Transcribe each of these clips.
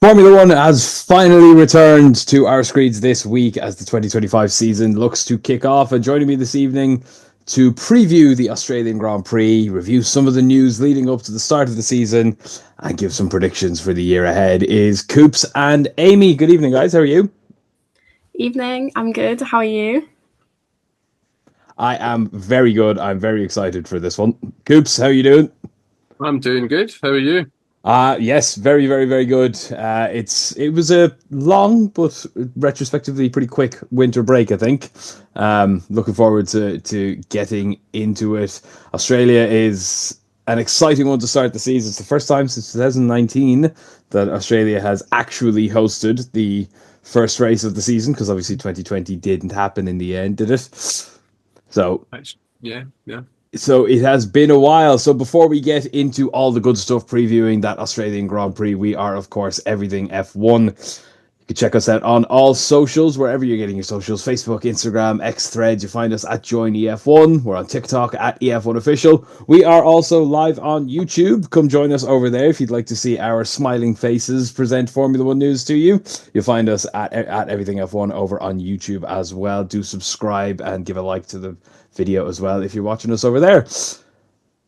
Formula One has finally returned to our screens this week as the 2025 season looks to kick off. And joining me this evening to preview the Australian Grand Prix, review some of the news leading up to the start of the season, and give some predictions for the year ahead is Coops and Aimee. Good evening, guys. How are you? Evening, I'm good. How are you? I am very good. I'm very excited for this one. Coops, how are you doing? I'm doing good. How are you? Yes, very, very, very good. It was a long but retrospectively pretty quick winter break, I think. Looking forward to getting into it. Australia is an exciting one to start the season. It's the first time since 2019 that Australia has actually hosted the first race of the season, because obviously 2020 didn't happen in the end, did it? So Yeah, yeah. so it has been a while. So before we get into all the good stuff previewing that Australian Grand Prix, we are, of course, Everything F1. You can check us out on all socials, wherever you're getting your socials: Facebook, Instagram, X Threads. You find us at Join EF1. We're on TikTok at EF1 Official. We are also live on YouTube. Come join us over there if you'd like to see our smiling faces present Formula One news to you. You'll find us at Everything F1 over on YouTube as well. Do subscribe and give a like to the video as well if you're watching us over there.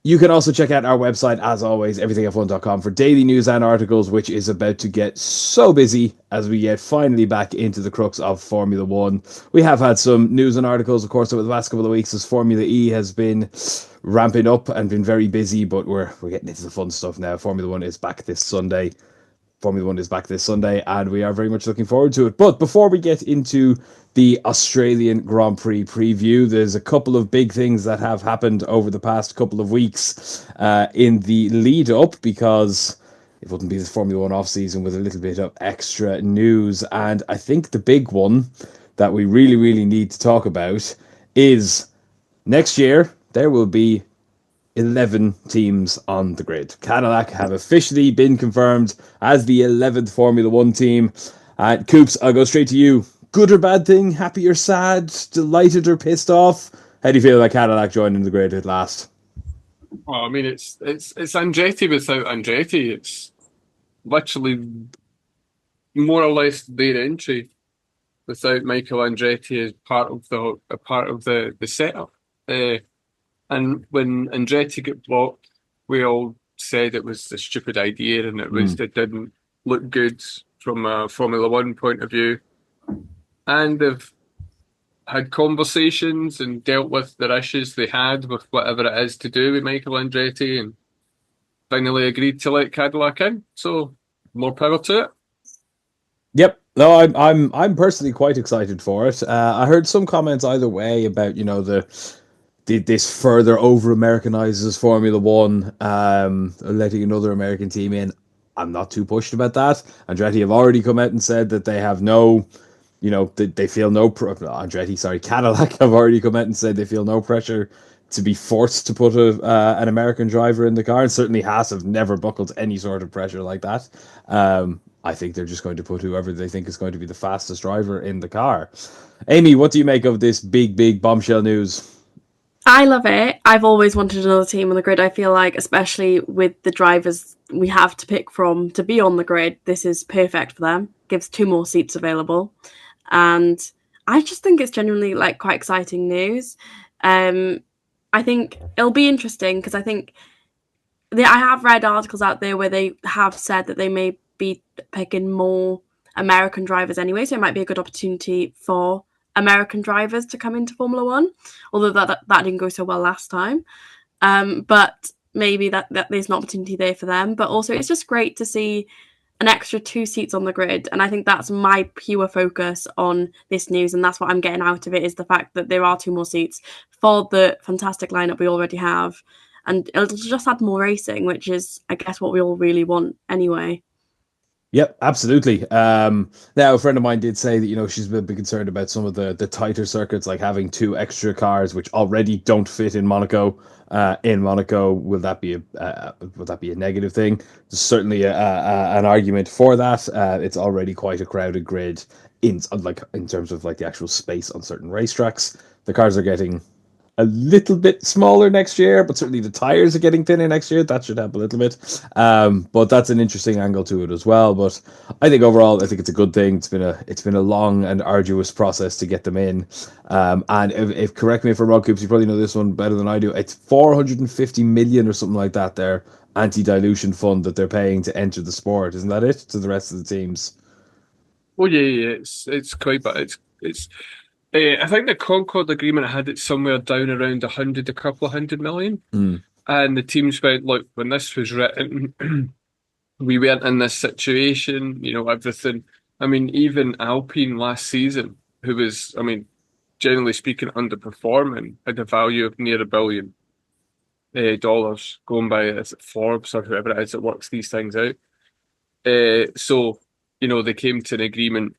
You can also check out our website, as always, everythingf1.com, for daily news and articles, which is about to get so busy as we get finally back into the crux of Formula One. We have had some news and articles, of course, over the last couple of weeks as Formula E has been ramping up and been very busy, but we're getting into the fun stuff now. Formula One is back this Sunday. Formula One is back this Sunday, and we are very much looking forward to it. But before we get into the Australian Grand Prix preview, there's a couple of big things that have happened over the past couple of weeks in the lead up, because it wouldn't be the Formula One off season with a little bit of extra news. And I think the big one that we really, really need to talk about is next year there will be 11 teams on the grid. Cadillac have officially been confirmed as the 11th Formula One team. Coops, I'll go straight to you. Good or bad thing? Happy or sad? Delighted or pissed off? How do you feel about Cadillac joining the grid at last? Well, I mean, it's Andretti without Andretti. It's literally more or less their entry without Michael Andretti as part of the setup. And when Andretti got blocked, we all said it was a stupid idea and it didn't look good from a Formula One point of view. And they've had conversations and dealt with their issues they had with whatever it is to do with Michael Andretti, and finally agreed to let Cadillac in. So more power to it. Yep. No, I'm personally quite excited for it. I heard some comments either way about this further over Americanizes Formula One, letting another American team in. I'm not too pushed about that. Andretti have already come out and said that they have no, they feel no. Cadillac have already come out and said they feel no pressure to be forced to put an American driver in the car. And certainly Haas have never buckled any sort of pressure like that. I think they're just going to put whoever they think is going to be the fastest driver in the car. Aimee, what do you make of this big, big bombshell news? I love it. I've always wanted another team on the grid. I feel like, especially with the drivers we have to pick from to be on the grid, this is perfect for them. Gives two more seats available. And I just think it's genuinely like quite exciting news. I think it'll be interesting because I think I have read articles out there where they have said that they may be picking more American drivers anyway, so it might be a good opportunity for American drivers to come into Formula One, although that didn't go so well last time. But maybe that there's an opportunity there for them. But also, it's just great to see an extra two seats on the grid, and I think that's my pure focus on this news, and that's what I'm getting out of it, is the fact that there are two more seats for the fantastic lineup we already have, and it'll just add more racing, which is, I guess, what we all really want anyway. Yep, absolutely. Now, a friend of mine did say that she's a bit concerned about some of the tighter circuits, like having two extra cars which already don't fit in Monaco. In Monaco, will that be a negative thing? There's certainly an argument for that. It's already quite a crowded grid in terms of like the actual space on certain racetracks. The cars are getting a little bit smaller next year, but certainly the tires are getting thinner next year. That should help a little bit. But that's an interesting angle to it as well. But I think overall, I think it's a good thing. It's been a long and arduous process to get them in. And if correct me if I'm wrong, Coops, you probably know this one better than I do. It's 450 million or something like that. Their anti-dilution fund that they're paying to enter the sport, isn't that it? To the rest of the teams. Oh yeah, it's quite bad. It's I think the Concord agreement had it somewhere down around a couple of hundred million. Mm. And the teams went, look, when this was written, we weren't in this situation, everything. I mean, even Alpine last season, who was, generally speaking, underperforming, had a value of near $1 billion going by, is it Forbes or whoever it is that works these things out. So, they came to an agreement,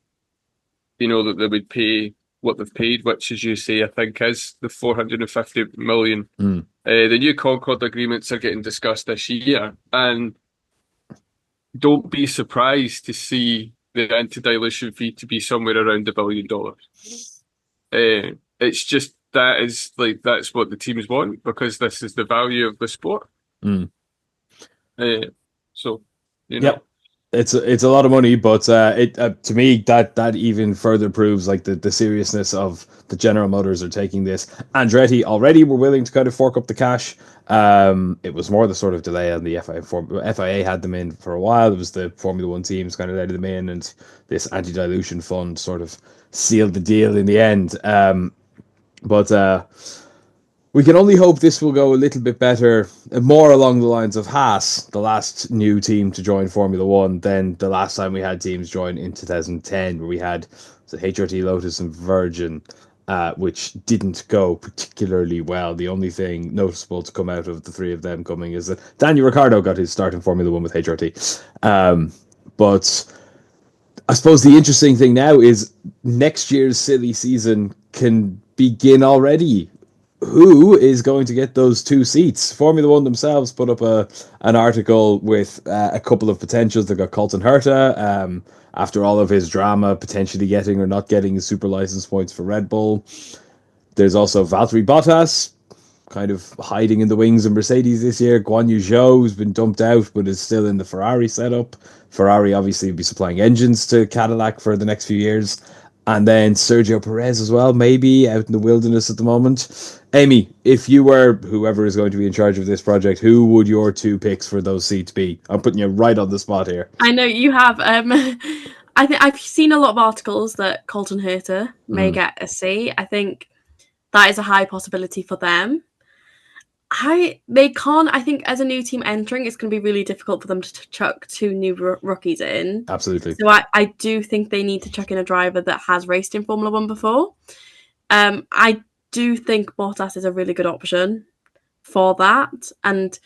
that they would pay what they've paid, which, as you say, I think is the 450 million. Mm. The new Concord agreements are getting discussed this year, and don't be surprised to see the anti-dilution fee to be somewhere around $1 billion. It's just that's what the teams want, because this is the value of the sport. Mm. So, Yep. It's a lot of money, but it to me that even further proves like the seriousness of the General Motors are taking this. Andretti already were willing to kind of fork up the cash. It was more the sort of delay on the FIA had them in for a while. It was the Formula One teams kind of let them in, and this anti-dilution fund sort of sealed the deal in the end. But we can only hope this will go a little bit better, more along the lines of Haas, the last new team to join Formula One, than the last time we had teams join in 2010, where we had the HRT, Lotus, and Virgin, which didn't go particularly well. The only thing noticeable to come out of the three of them coming is that Daniel Ricciardo got his start in Formula One with HRT. But I suppose the interesting thing now is next year's silly season can begin already. Who is going to get those two seats? Formula One themselves put up an article with a couple of potentials. They've got Colton Herta, after all of his drama, potentially getting or not getting his super license points for Red Bull. There's also Valtteri Bottas, kind of hiding in the wings of Mercedes this year. Guan Yu Zhou, who's been dumped out but is still in the Ferrari setup. Ferrari obviously will be supplying engines to Cadillac for the next few years. And then Sergio Perez as well, maybe out in the wilderness at the moment. Amy, if you were whoever is going to be in charge of this project, who would your two picks for those seats be? I'm putting you right on the spot here. I know you have. I think I've seen a lot of articles that Colton Herta may get a seat. I think that is a high possibility for them. They can't. I think as a new team entering, it's going to be really difficult for them to chuck two new rookies in. Absolutely. So I do think they need to chuck in a driver that has raced in Formula One before. I do think Bottas is a really good option for that. And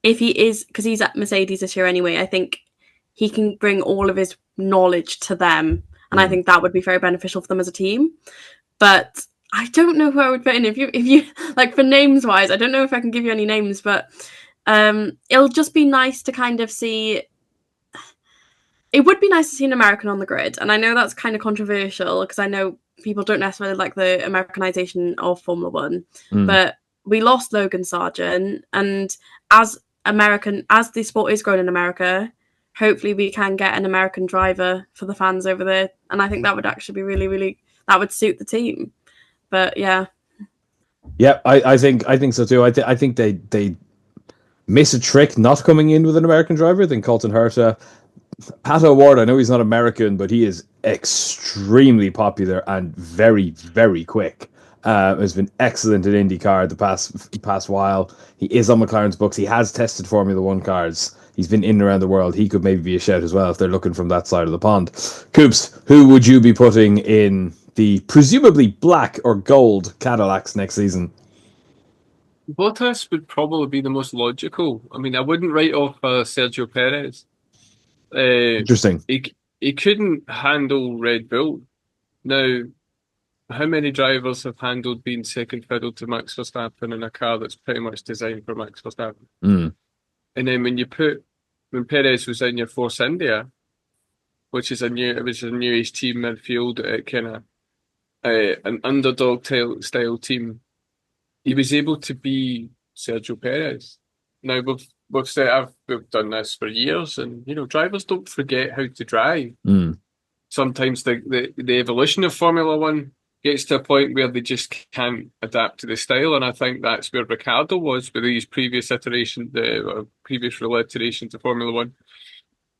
if he is, because he's at Mercedes this year anyway, I think he can bring all of his knowledge to them. And I think that would be very beneficial for them as a team. But I don't know who I would put in. If you like, for names wise, I don't know if I can give you any names, but it'll just be nice to kind of see. It would be nice to see an American on the grid, and I know that's kind of controversial because I know people don't necessarily like the Americanization of Formula One, but we lost Logan Sargent, and as the sport is growing in America, hopefully we can get an American driver for the fans over there, and I think that would actually be really, really, that would suit the team. But yeah, I think so too. I think they miss a trick not coming in with an American driver. Then Colton Herta, Pat O'Ward, I know he's not American, but he is extremely popular and very, very quick. Has been excellent in IndyCar the past while. He is on McLaren's books. He has tested Formula One cars. He's been in and around the world. He could maybe be a shout as well if they're looking from that side of the pond. Coops, who would you be putting in the presumably black or gold Cadillacs next season? Bottas would probably be the most logical. I mean, I wouldn't write off Sergio Perez. Interesting. He couldn't handle Red Bull. Now, how many drivers have handled being second fiddle to Max Verstappen in a car that's pretty much designed for Max Verstappen? And then when Perez was in your Force India, which is a newish team midfield, kind of an underdog style team, he was able to be Sergio Perez. Now we've said we've done this for years, and drivers don't forget how to drive. Sometimes the evolution of Formula One gets to a point where they just can't adapt to the style, and I think that's where Ricciardo was with these previous iterations, previous real iterations of Formula One.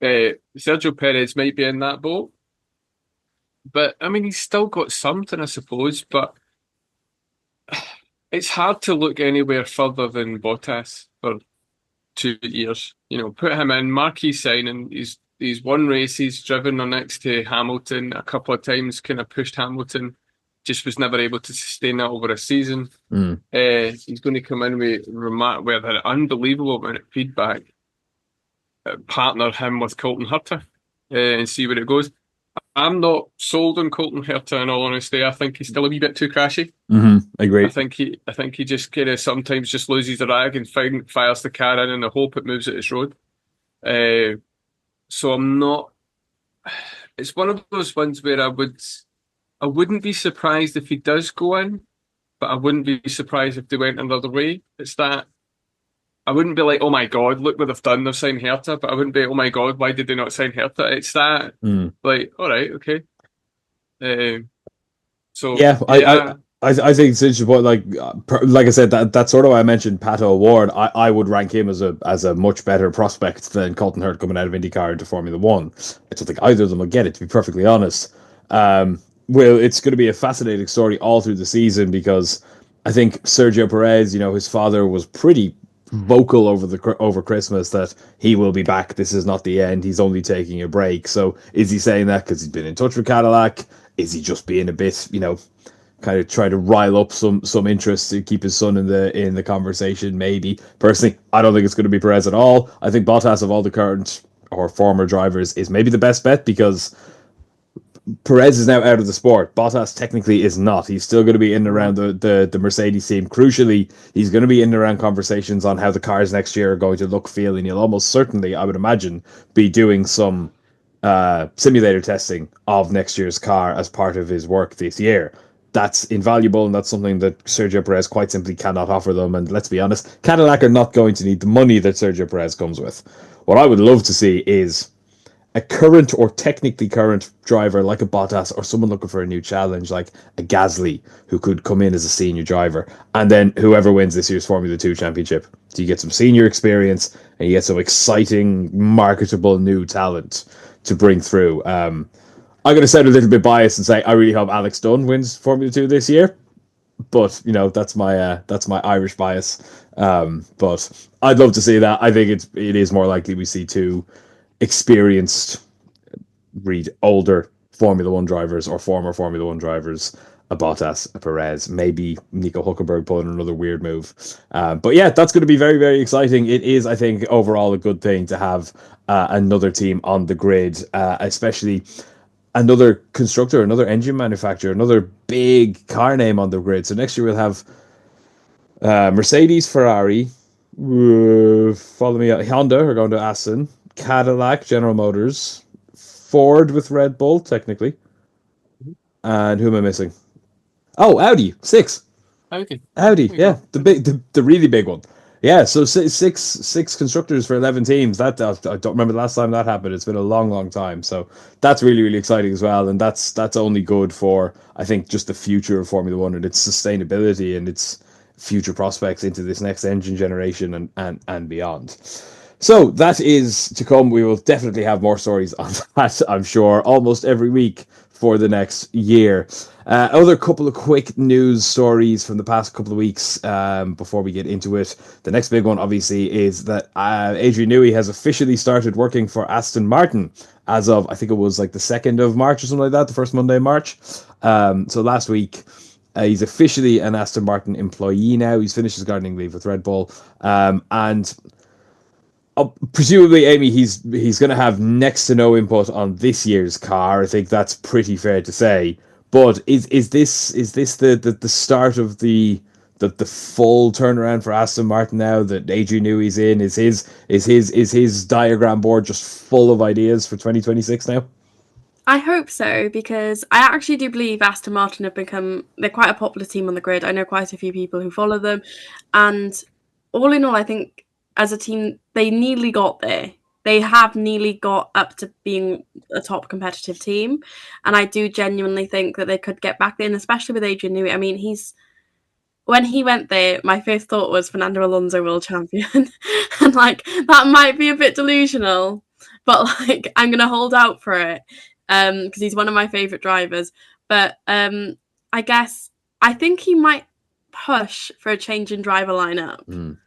Sergio Perez might be in that boat, but I mean he's still got something, I suppose. But it's hard to look anywhere further than Bottas for 2 years. Put him in, marquee signing. He's won races, driven next to Hamilton a couple of times, kind of pushed Hamilton. Just was never able to sustain that over a season. He's going to come in with an unbelievable amount of feedback. Partner him with Colton Herta and see where it goes. I'm not sold on Colton Herta, in all honesty. I think he's still a wee bit too crashy. Agree. I think he just kind of sometimes just loses the rag and fires the car in the hope it moves at its road. So I'm not. It's one of those ones where I wouldn't be surprised if he does go in, but I wouldn't be surprised if they went another way. It's that I wouldn't be like, oh my God, look what they've done. They've signed Herta, but I wouldn't be, oh my God, why did they not sign Herta? It's that like, all right, okay. So yeah. I think it's interesting, but like I said, that's sort of why I mentioned Pato O'Ward. I would rank him as a much better prospect than Colton Hurd coming out of IndyCar into Formula One. I don't think either of them will get it, to be perfectly honest. Well, it's going to be a fascinating story all through the season because I think Sergio Perez, his father was pretty vocal over Christmas that he will be back. This is not the end. He's only taking a break. So is he saying that because he's been in touch with Cadillac? Is he just being a bit, kind of try to rile up some interest to keep his son in the conversation? Maybe. Personally, I don't think it's going to be Perez at all. I think Bottas, of all the current or former drivers, is maybe the best bet because Perez is now out of the sport. Bottas technically is not. He's still going to be in and around the Mercedes team. Crucially, he's going to be in and around conversations on how the cars next year are going to look, feel, and he'll almost certainly, I would imagine, be doing some simulator testing of next year's car as part of his work this year. That's invaluable, and that's something that Sergio Perez quite simply cannot offer them. And let's be honest, Cadillac are not going to need the money that Sergio Perez comes with. What I would love to see is a current or technically current driver like a Bottas or someone looking for a new challenge like a Gasly who could come in as a senior driver, and then whoever wins this year's Formula 2 championship. So you get some senior experience and you get some exciting, marketable new talent to bring through. I'm going to sound a little bit biased and say I really hope Alex Dunn wins Formula 2 this year, but that's my Irish bias. But I'd love to see that. I think it is more likely we see two experienced, older Formula One drivers or former Formula One drivers, a Bottas, a Perez, maybe Nico Hülkenberg pulling another weird move. But yeah, that's going to be very, very exciting. It is, I think, overall a good thing to have another team on the grid, especially another constructor, another engine manufacturer, another big car name on the grid. So next year we'll have Mercedes, Ferrari, follow me out, Honda are going to Aston, Cadillac, General Motors, Ford with Red Bull, technically. And who am I missing? Oh, Audi, 6. Audi, yeah, the really big one. Yeah, so six constructors for 11 teams. I don't remember the last time that happened. It's been a long, long time. So that's really, really exciting as well. And that's only good for, I think, just the future of Formula One and its sustainability and its future prospects into this next engine generation and beyond. So that is to come. We will definitely have more stories on that, I'm sure, almost every week for the next year. Other couple of quick news stories from the past couple of weeks before we get into it. The next big one, obviously, is that Adrian Newey has officially started working for Aston Martin as of, I think it was like the 2nd of March or something like that, the first Monday in March. So last week, he's officially an Aston Martin employee now. He's finished his gardening leave with Red Bull. And presumably, Aimee, he's going to have next to no input on this year's car. I think that's pretty fair to say. But is this the start of the full turnaround for Aston Martin now that Adrian Newey's in? Is his diagram board just full of ideas for 2026 now? I hope so, because I actually do believe Aston Martin they're quite a popular team on the grid. I know quite a few people who follow them. And all in all, I think as a team, they nearly got there. They have nearly got up to being a top competitive team. And I do genuinely think that they could get back there, and especially with Adrian Newey. I mean, when he went there, my first thought was Fernando Alonso world champion. And like, that might be a bit delusional, but like, I'm going to hold out for it. Because he's one of my favourite drivers. But I guess I think he might push for a change in driver lineup.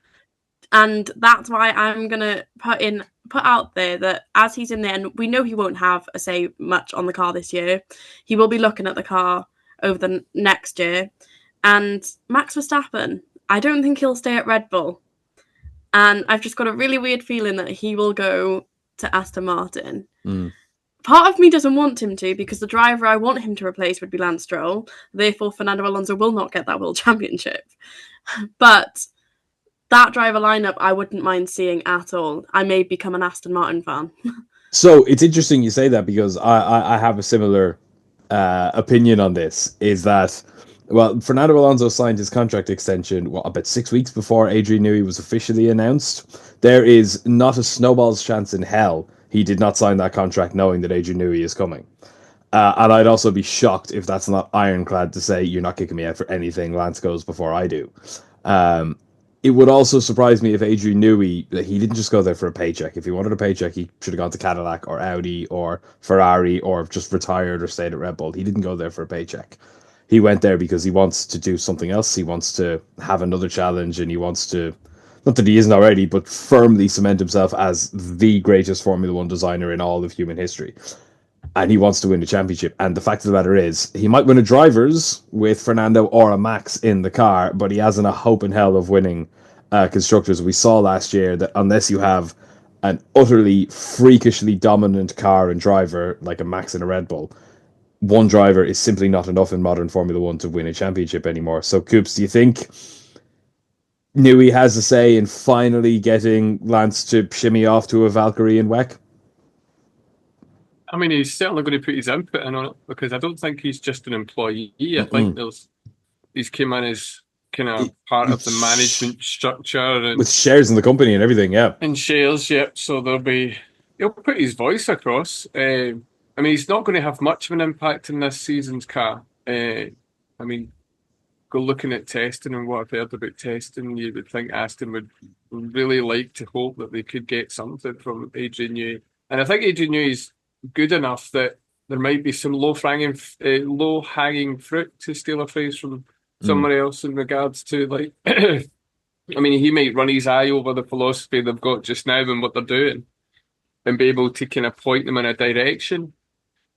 And that's why I'm gonna put out there that as he's in there, and we know he won't have a say much on the car this year, he will be looking at the car over the next year. And Max Verstappen, I don't think he'll stay at Red Bull. And I've just got a really weird feeling that he will go to Aston Martin. Part of me doesn't want him to, because the driver I want him to replace would be Lance Stroll. Therefore, Fernando Alonso will not get that world championship. But that driver lineup, I wouldn't mind seeing at all. I may become an Aston Martin fan. So it's interesting you say that, because I have a similar opinion on this. Is that, well, Fernando Alonso signed his contract extension about 6 weeks before Adrian Newey was officially announced. There is not a snowball's chance in hell he did not sign that contract knowing that Adrian Newey is coming. And I'd also be shocked if that's not ironclad to say, you're not kicking me out for anything. Lance goes before I do. It would also surprise me if Adrian Newey, he didn't just go there for a paycheck. If he wanted a paycheck, he should have gone to Cadillac or Audi or Ferrari, or just retired or stayed at Red Bull. He didn't go there for a paycheck. He went there because he wants to do something else. He wants to have another challenge, and he wants to, not that he isn't already, but firmly cement himself as the greatest Formula One designer in all of human history. And he wants to win a championship. And the fact of the matter is, he might win a driver's with Fernando or a Max in the car, but he hasn't a hope in hell of winning constructors. We saw last year that unless you have an utterly freakishly dominant car and driver like a Max and a Red Bull, one driver is simply not enough in modern Formula One to win a championship anymore. So, Coops, do you think Newey has a say in finally getting Lance to shimmy off to a Valkyrie and WEC? I mean, he's certainly going to put his input in on it, because I don't think he's just an employee. I think he's came in as kind of part of the management structure, and with shares in the company and everything, yeah. And shares, yep. So he'll put his voice across. I mean, he's not going to have much of an impact in this season's car. I mean, go looking at testing and what I've heard about testing, you would think Aston would really like to hope that they could get something from Adrian Newey. And I think Adrian Newey's good enough that there might be some low-hanging fruit, to steal a phrase from somewhere else, in regards to, like, I mean, he might run his eye over the philosophy they've got just now and what they're doing, and be able to kind of point them in a direction,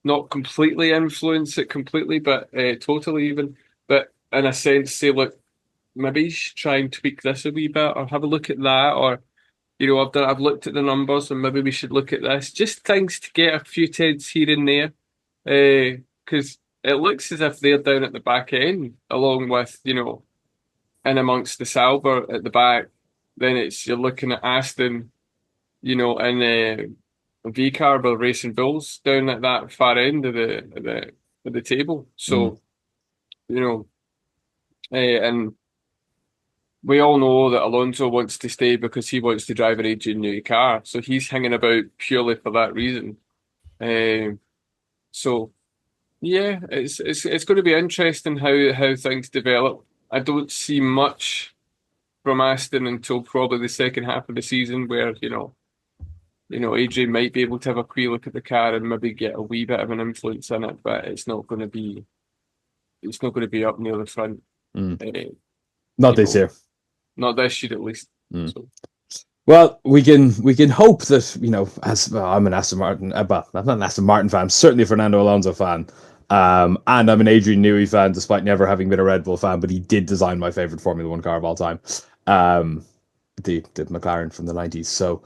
not completely influence it completely, but totally even, but in a sense say, look, maybe you should try and tweak this a wee bit, or have a look at that, or, you know, I've looked at the numbers and maybe we should look at this. Just things to get a few tenths here and there, because it looks as if they're down at the back end, along with, you know, in amongst the Sauber at the back. Then you're looking at Aston, you know, and V-Car or Racing Bulls down at that far end of the table. So, you know, and we all know that Alonso wants to stay because he wants to drive an Adrian Newey car. So he's hanging about purely for that reason. So yeah, it's going to be interesting how things develop. I don't see much from Aston until probably the second half of the season, where you know Adrian might be able to have a quick look at the car and maybe get a wee bit of an influence in it, but it's not going to be up near the front. Not this year. Not this year, at least. So. Well, we can hope that, you know, as I'm an Aston Martin, but I'm not an Aston Martin fan, I'm certainly a Fernando Alonso fan, and I'm an Adrian Newey fan, despite never having been a Red Bull fan. But he did design my favorite Formula One car of all time, the McLaren from the 90s. So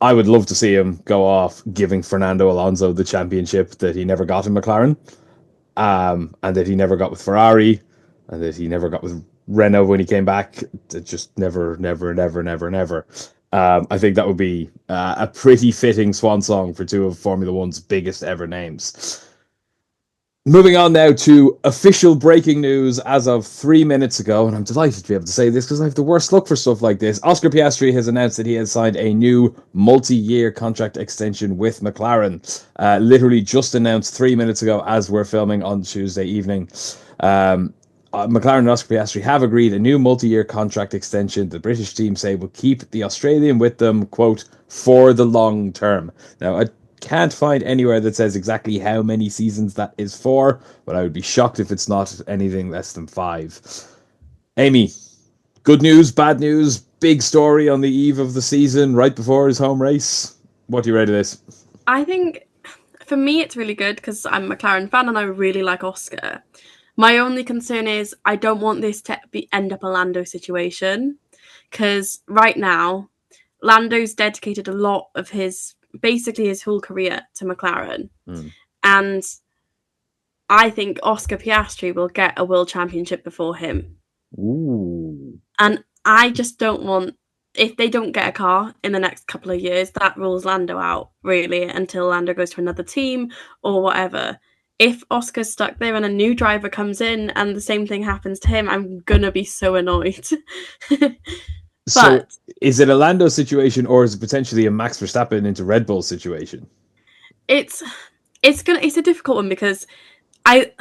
I would love to see him go off giving Fernando Alonso the championship that he never got in McLaren, and that he never got with Ferrari, and that he never got with Renault when he came back. Just never. I think that would be a pretty fitting swan song for two of Formula One's biggest ever names. Moving on now to official breaking news as of 3 minutes ago, and I'm delighted to be able to say this because I have the worst luck for stuff like this. Oscar Piastri has announced that he has signed a new multi-year contract extension with McLaren. Literally just announced 3 minutes ago as we're filming on Tuesday evening. McLaren and Oscar Piastri have agreed a new multi-year contract extension. The British team say will keep the Australian with them, quote, for the long term. Now, I can't find anywhere that says exactly how many seasons that is for, but I would be shocked if it's not anything less than 5. Aimee, good news, bad news, big story on the eve of the season, right before his home race. What do you rate of this? I think for me it's really good because I'm a McLaren fan and I really like Oscar. My only concern is I don't want this to end up a Lando situation because right now Lando's dedicated a lot of basically his whole career to McLaren. And I think Oscar Piastri will get a world championship before him. Ooh. And I just don't want, if they don't get a car in the next couple of years, that rules Lando out, really, until Lando goes to another team or whatever. If Oscar's stuck there and a new driver comes in and the same thing happens to him, I'm going to be so annoyed. So, is it a Lando situation or is it potentially a Max Verstappen into Red Bull situation? It's a difficult one because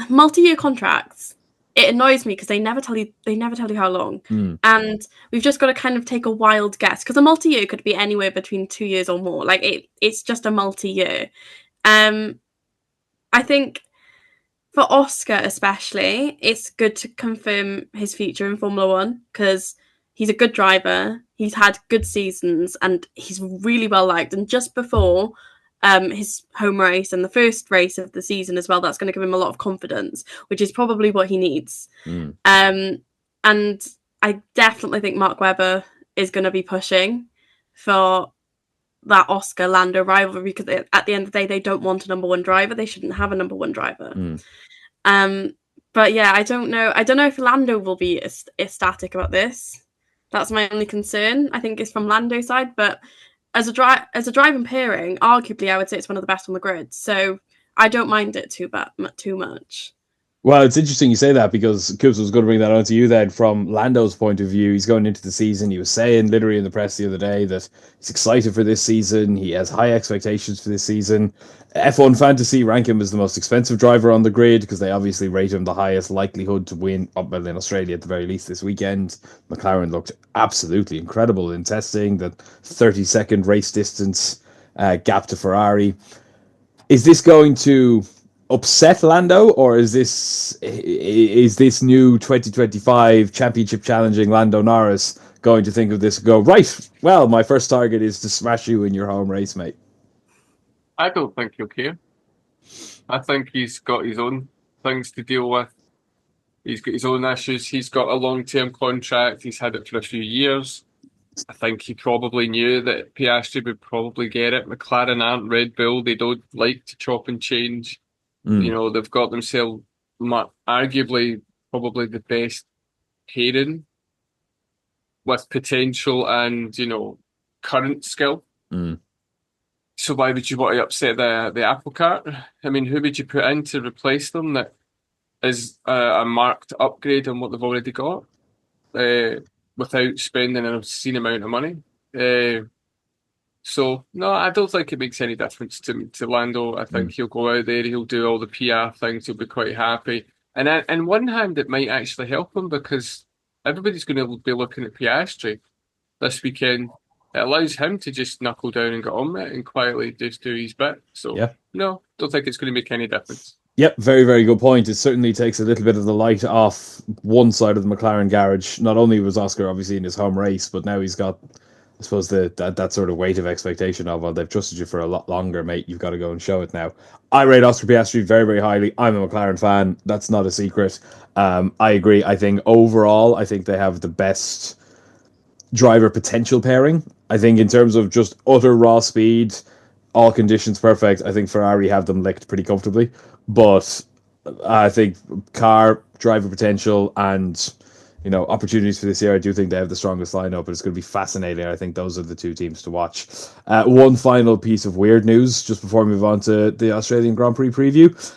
multi-year contracts, it annoys me because they never tell you how long. And we've just got to kind of take a wild guess because a multi-year could be anywhere between 2 years or more. Like it's just a multi-year. I think for Oscar especially, it's good to confirm his future in Formula One because he's a good driver. He's had good seasons and he's really well liked. And just before his home race and the first race of the season as well, that's going to give him a lot of confidence, which is probably what he needs. And I definitely think Mark Webber is going to be pushing for that Oscar Lando rivalry because at the end of the day, they don't want a number one driver. They shouldn't have a number one driver. But yeah, I don't know if Lando will be ecstatic about this. That's my only concern. I think it's from Lando's side, but as a driving pairing, arguably I would say it's one of the best on the grid. So I don't mind it too much. Well, it's interesting you say that because Coops was going to bring that on to you then from Lando's point of view. He's going into the season. He was saying literally in the press the other day that he's excited for this season. He has high expectations for this season. F1 Fantasy rank him as the most expensive driver on the grid because they obviously rate him the highest likelihood to win, well, in Australia at the very least this weekend. McLaren looked absolutely incredible in testing, that 30-second race distance gap to Ferrari. Is this going to upset Lando, or is this new 2025 championship challenging Lando Norris going to think of this and go, right, well, my first target is to smash you in your home race, mate? I don't think he'll care. I think he's got his own things to deal with. He's got his own issues. He's got a long-term contract. He's had it for a few years. I think he probably knew that Piastri would probably get it. McLaren aren't Red Bull. They don't like to chop and change. You know, they've got themselves arguably probably the best pairing with potential and, you know, current skill. So why would you want to upset the apple cart? I mean, who would you put in to replace them that is a marked upgrade on what they've already got without spending an obscene amount of money? So, no, I don't think it makes any difference to Lando. I think he'll go out there, he'll do all the PR things, he'll be quite happy. And on one hand, it might actually help him because everybody's going to be looking at Piastri this weekend. It allows him to just knuckle down and get on with it and quietly just do his bit. So, no, don't think it's going to make any difference. Yep, very, very good point. It certainly takes a little bit of the light off one side of the McLaren garage. Not only was Oscar obviously in his home race, but now he's got, I suppose, that sort of weight of expectation of, well, they've trusted you for a lot longer, mate. You've got to go and show it now. I rate Oscar Piastri very, very highly. I'm a McLaren fan. That's not a secret. I agree. I think overall, I think they have the best driver potential pairing. I think in terms of just utter raw speed, all conditions perfect, I think Ferrari have them licked pretty comfortably. But I think car driver potential and opportunities for this year. I do think they have the strongest lineup, but it's going to be fascinating. I think those are the two teams to watch. One final piece of weird news just before we move on to the Australian Grand Prix preview.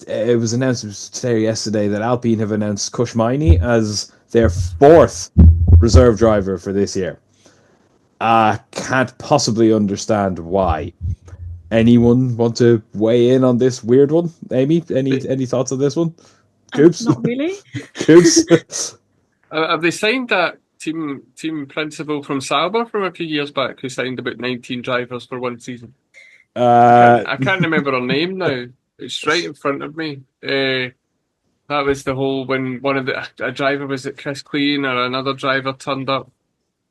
It was announced today or yesterday that Alpine have announced Coops Aimee as their fourth reserve driver for this year. I can't possibly understand why. Anyone want to weigh in on this weird one? Amy, any thoughts on this one? Coops? Not really. Coops? Have they signed that team principal from Sauber from a few years back who signed about 19 drivers for one season? I can't remember her name now. It's right in front of me. That was the whole when a driver, was it Chris Clean or another driver, turned up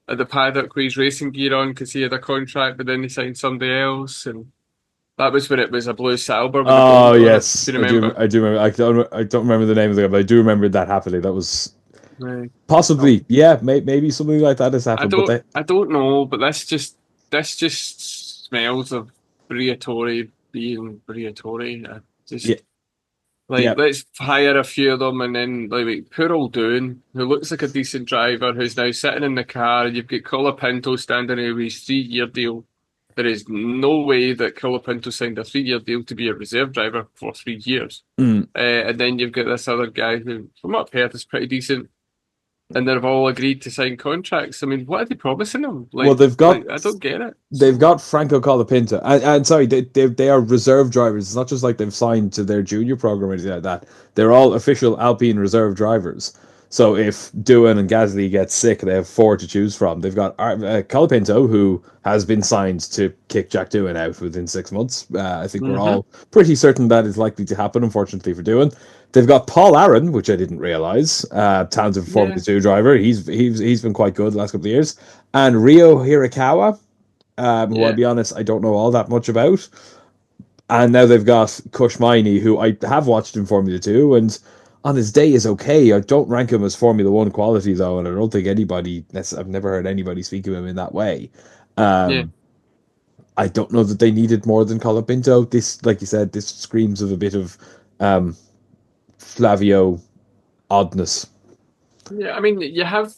at the paddock with his racing gear on because he had a contract, but then he signed somebody else, and that was when it was a blue Sauber. Oh yes, do you remember? I do remember. I don't remember the name of the guy, but I do remember that happening. That was Right. possibly, yeah, maybe something like that has happened. I don't know, but this just smells of Briatore being Briatore. Let's hire a few of them, and then like poor old Dune, who looks like a decent driver, who's now sitting in the car. You've got Colapinto standing there with his 3-year deal. There is no way that Colapinto signed a 3-year deal to be a reserve driver for 3 years. And then you've got this other guy who, from what I've heard, is pretty decent. And they've all agreed to sign contracts. I mean, what are they promising them? They've got. I don't get it. They've got Franco Colapinto, and sorry, they are reserve drivers. It's not just like they've signed to their junior program or anything like that. They're all official Alpine reserve drivers. So if Doohan and Gasly get sick, they have 4 to choose from. They've got Colapinto, who has been signed to kick Jack Doohan out within 6 months. I think we're all pretty certain that is likely to happen, unfortunately for Doohan. They've got Paul Aaron, which I didn't realize, talented Formula 2 driver. He's been quite good the last couple of years. And Ryo Hirakawa, who I'll be honest, I don't know all that much about. And now they've got Coops Aimee, who I have watched in Formula 2, and on his day is okay. I don't rank him as Formula 1 quality, though, and I don't think I've never heard anybody speak of him in that way. I don't know that they needed more than Colapinto. This, like you said, this screams of a bit of Flavio oddness. Yeah, I mean, you have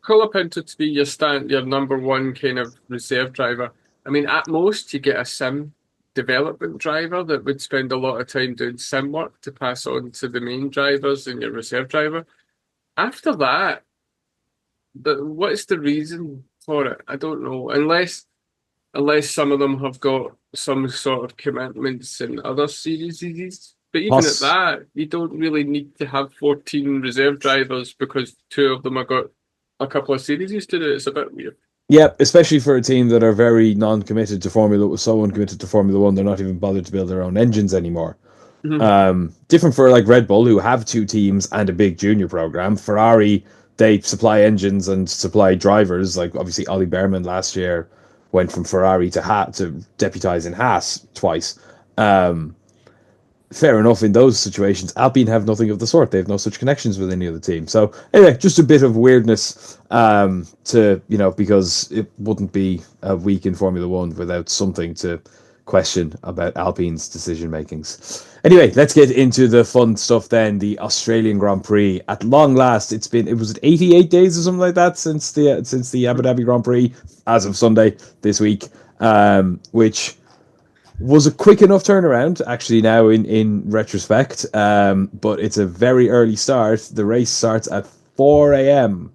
Colapinto to be your number one kind of reserve driver. I mean, at most, you get a sim development driver that would spend a lot of time doing sim work to pass on to the main drivers and your reserve driver. After that, what's the reason for it? I don't know. Unless some of them have got some sort of commitments in other series. But even at that, you don't really need to have 14 reserve drivers because 2 of them have got a couple of series to do. It's a bit weird. Yeah, especially for a team that are very non-committed to so uncommitted to Formula 1, they're not even bothered to build their own engines anymore. Different for like Red Bull, who have 2 teams and a big junior program. Ferrari, they supply engines and supply drivers. Like obviously Ollie Behrman last year went from Ferrari to deputize in Haas twice. Fair enough in those situations. Alpine have nothing of the sort. They have no such connections with any other team. So anyway, just a bit of weirdness because it wouldn't be a week in Formula 1 without something to question about Alpine's decision makings. Anyway, let's get into the fun stuff then. The Australian Grand Prix. At long last, it was 88 days or something like that since the Abu Dhabi Grand Prix as of Sunday this week, which was a quick enough turnaround, actually, now in retrospect. But it's a very early start. The race starts at 4 a.m.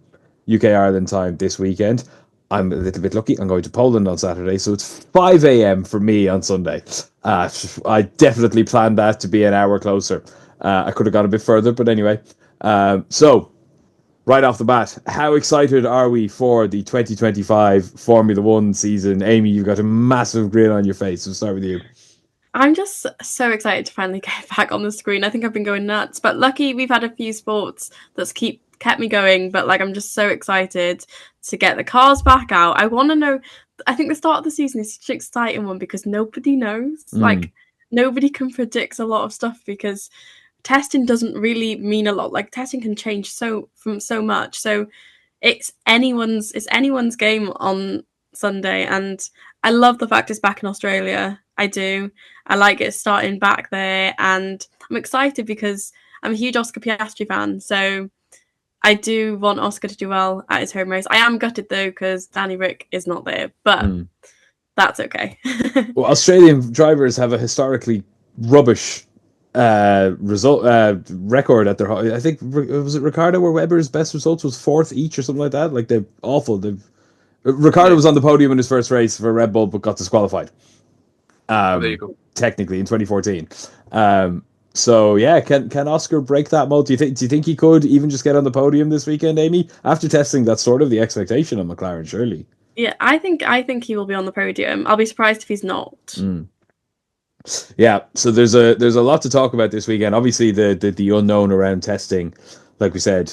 UK Ireland time this weekend. I'm a little bit lucky. I'm going to Poland on Saturday, so it's 5 a.m. for me on Sunday. I definitely planned that to be an hour closer. I could have gone a bit further, but anyway. So, right off the bat, how excited are we for the 2025 Formula 1 season? Amy, you've got a massive grin on your face. We'll start with you. I'm just so excited to finally get back on the screen. I think I've been going nuts, but lucky we've had a few sports that's kept me going. But like, I'm just so excited to get the cars back out. I want to know. I think the start of the season is such an exciting one because nobody knows. Like, nobody can predict a lot of stuff because testing doesn't really mean a lot. Like, testing can change so much. So it's anyone's game on Sunday, and I love the fact it's back in Australia. I do. I like it starting back there, and I'm excited because I'm a huge Oscar Piastri fan. So I do want Oscar to do well at his home race. I am gutted though because Danny Rick is not there, but that's okay. Well, Australian drivers have a historically rubbish record at their. I think was it Ricardo or Webber's best results was fourth each or something like that. Like they're awful. Ricardo was on the podium in his first race for Red Bull, but got disqualified. There you go. Technically in 2014. So yeah, can Oscar break that mold? Do you think he could even just get on the podium this weekend, Amy? After testing, that's sort of the expectation on McLaren, surely. Yeah, I think he will be on the podium. I'll be surprised if he's not. Yeah, so there's a lot to talk about this weekend. Obviously, the unknown around testing, like we said,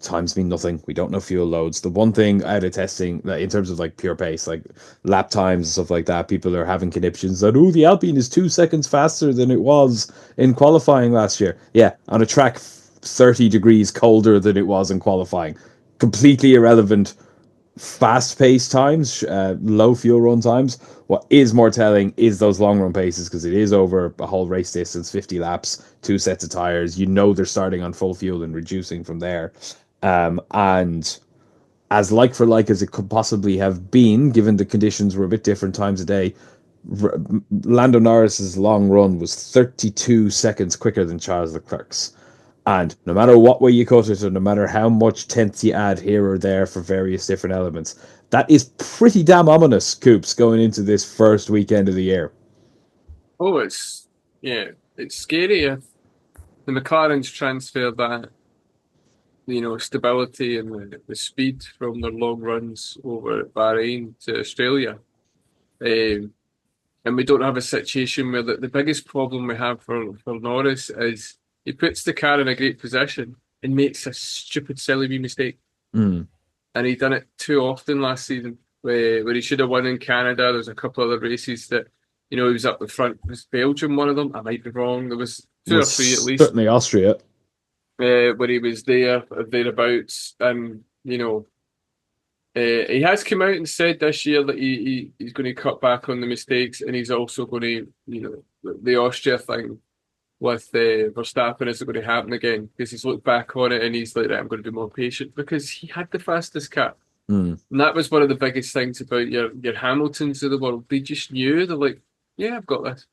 times mean nothing. We don't know fuel loads. The one thing out of testing, in terms of like pure pace, like lap times and stuff like that, people are having conniptions that the Alpine is 2 seconds faster than it was in qualifying last year. Yeah, on a track 30 degrees colder than it was in qualifying. Completely irrelevant. Fast-paced times, low fuel run times. What is more telling is those long run paces, because it is over a whole race distance, 50 laps, 2 sets of tires. They're starting on full fuel and reducing from there. And as like for like as it could possibly have been, given the conditions were a bit different times a day, Lando Norris's long run was 32 seconds quicker than Charles Leclerc's. And no matter what way you cut it, or no matter how much tenths you add here or there for various different elements, that is pretty damn ominous, Coops, going into this first weekend of the year. Oh, it's scary if the McLaren's transferred that, stability and the speed from their long runs over at Bahrain to Australia. And we don't have a situation where the biggest problem we have for Norris is he puts the car in a great position and makes a stupid, silly wee mistake. And he done it too often last season, where he should have won in Canada. There's a couple other races that, he was up the front. Was Belgium one of them? I might be wrong. There was two or three at least. Certainly Austria. Where he was thereabouts. And, he has come out and said this year that he's going to cut back on the mistakes, and he's also going to, the Austria thing with Verstappen isn't going to happen again, because he's looked back on it and he's like, right, I'm going to be more patient, because he had the fastest car. And that was one of the biggest things about your Hamiltons of the world. They just knew, they're like, yeah, I've got this.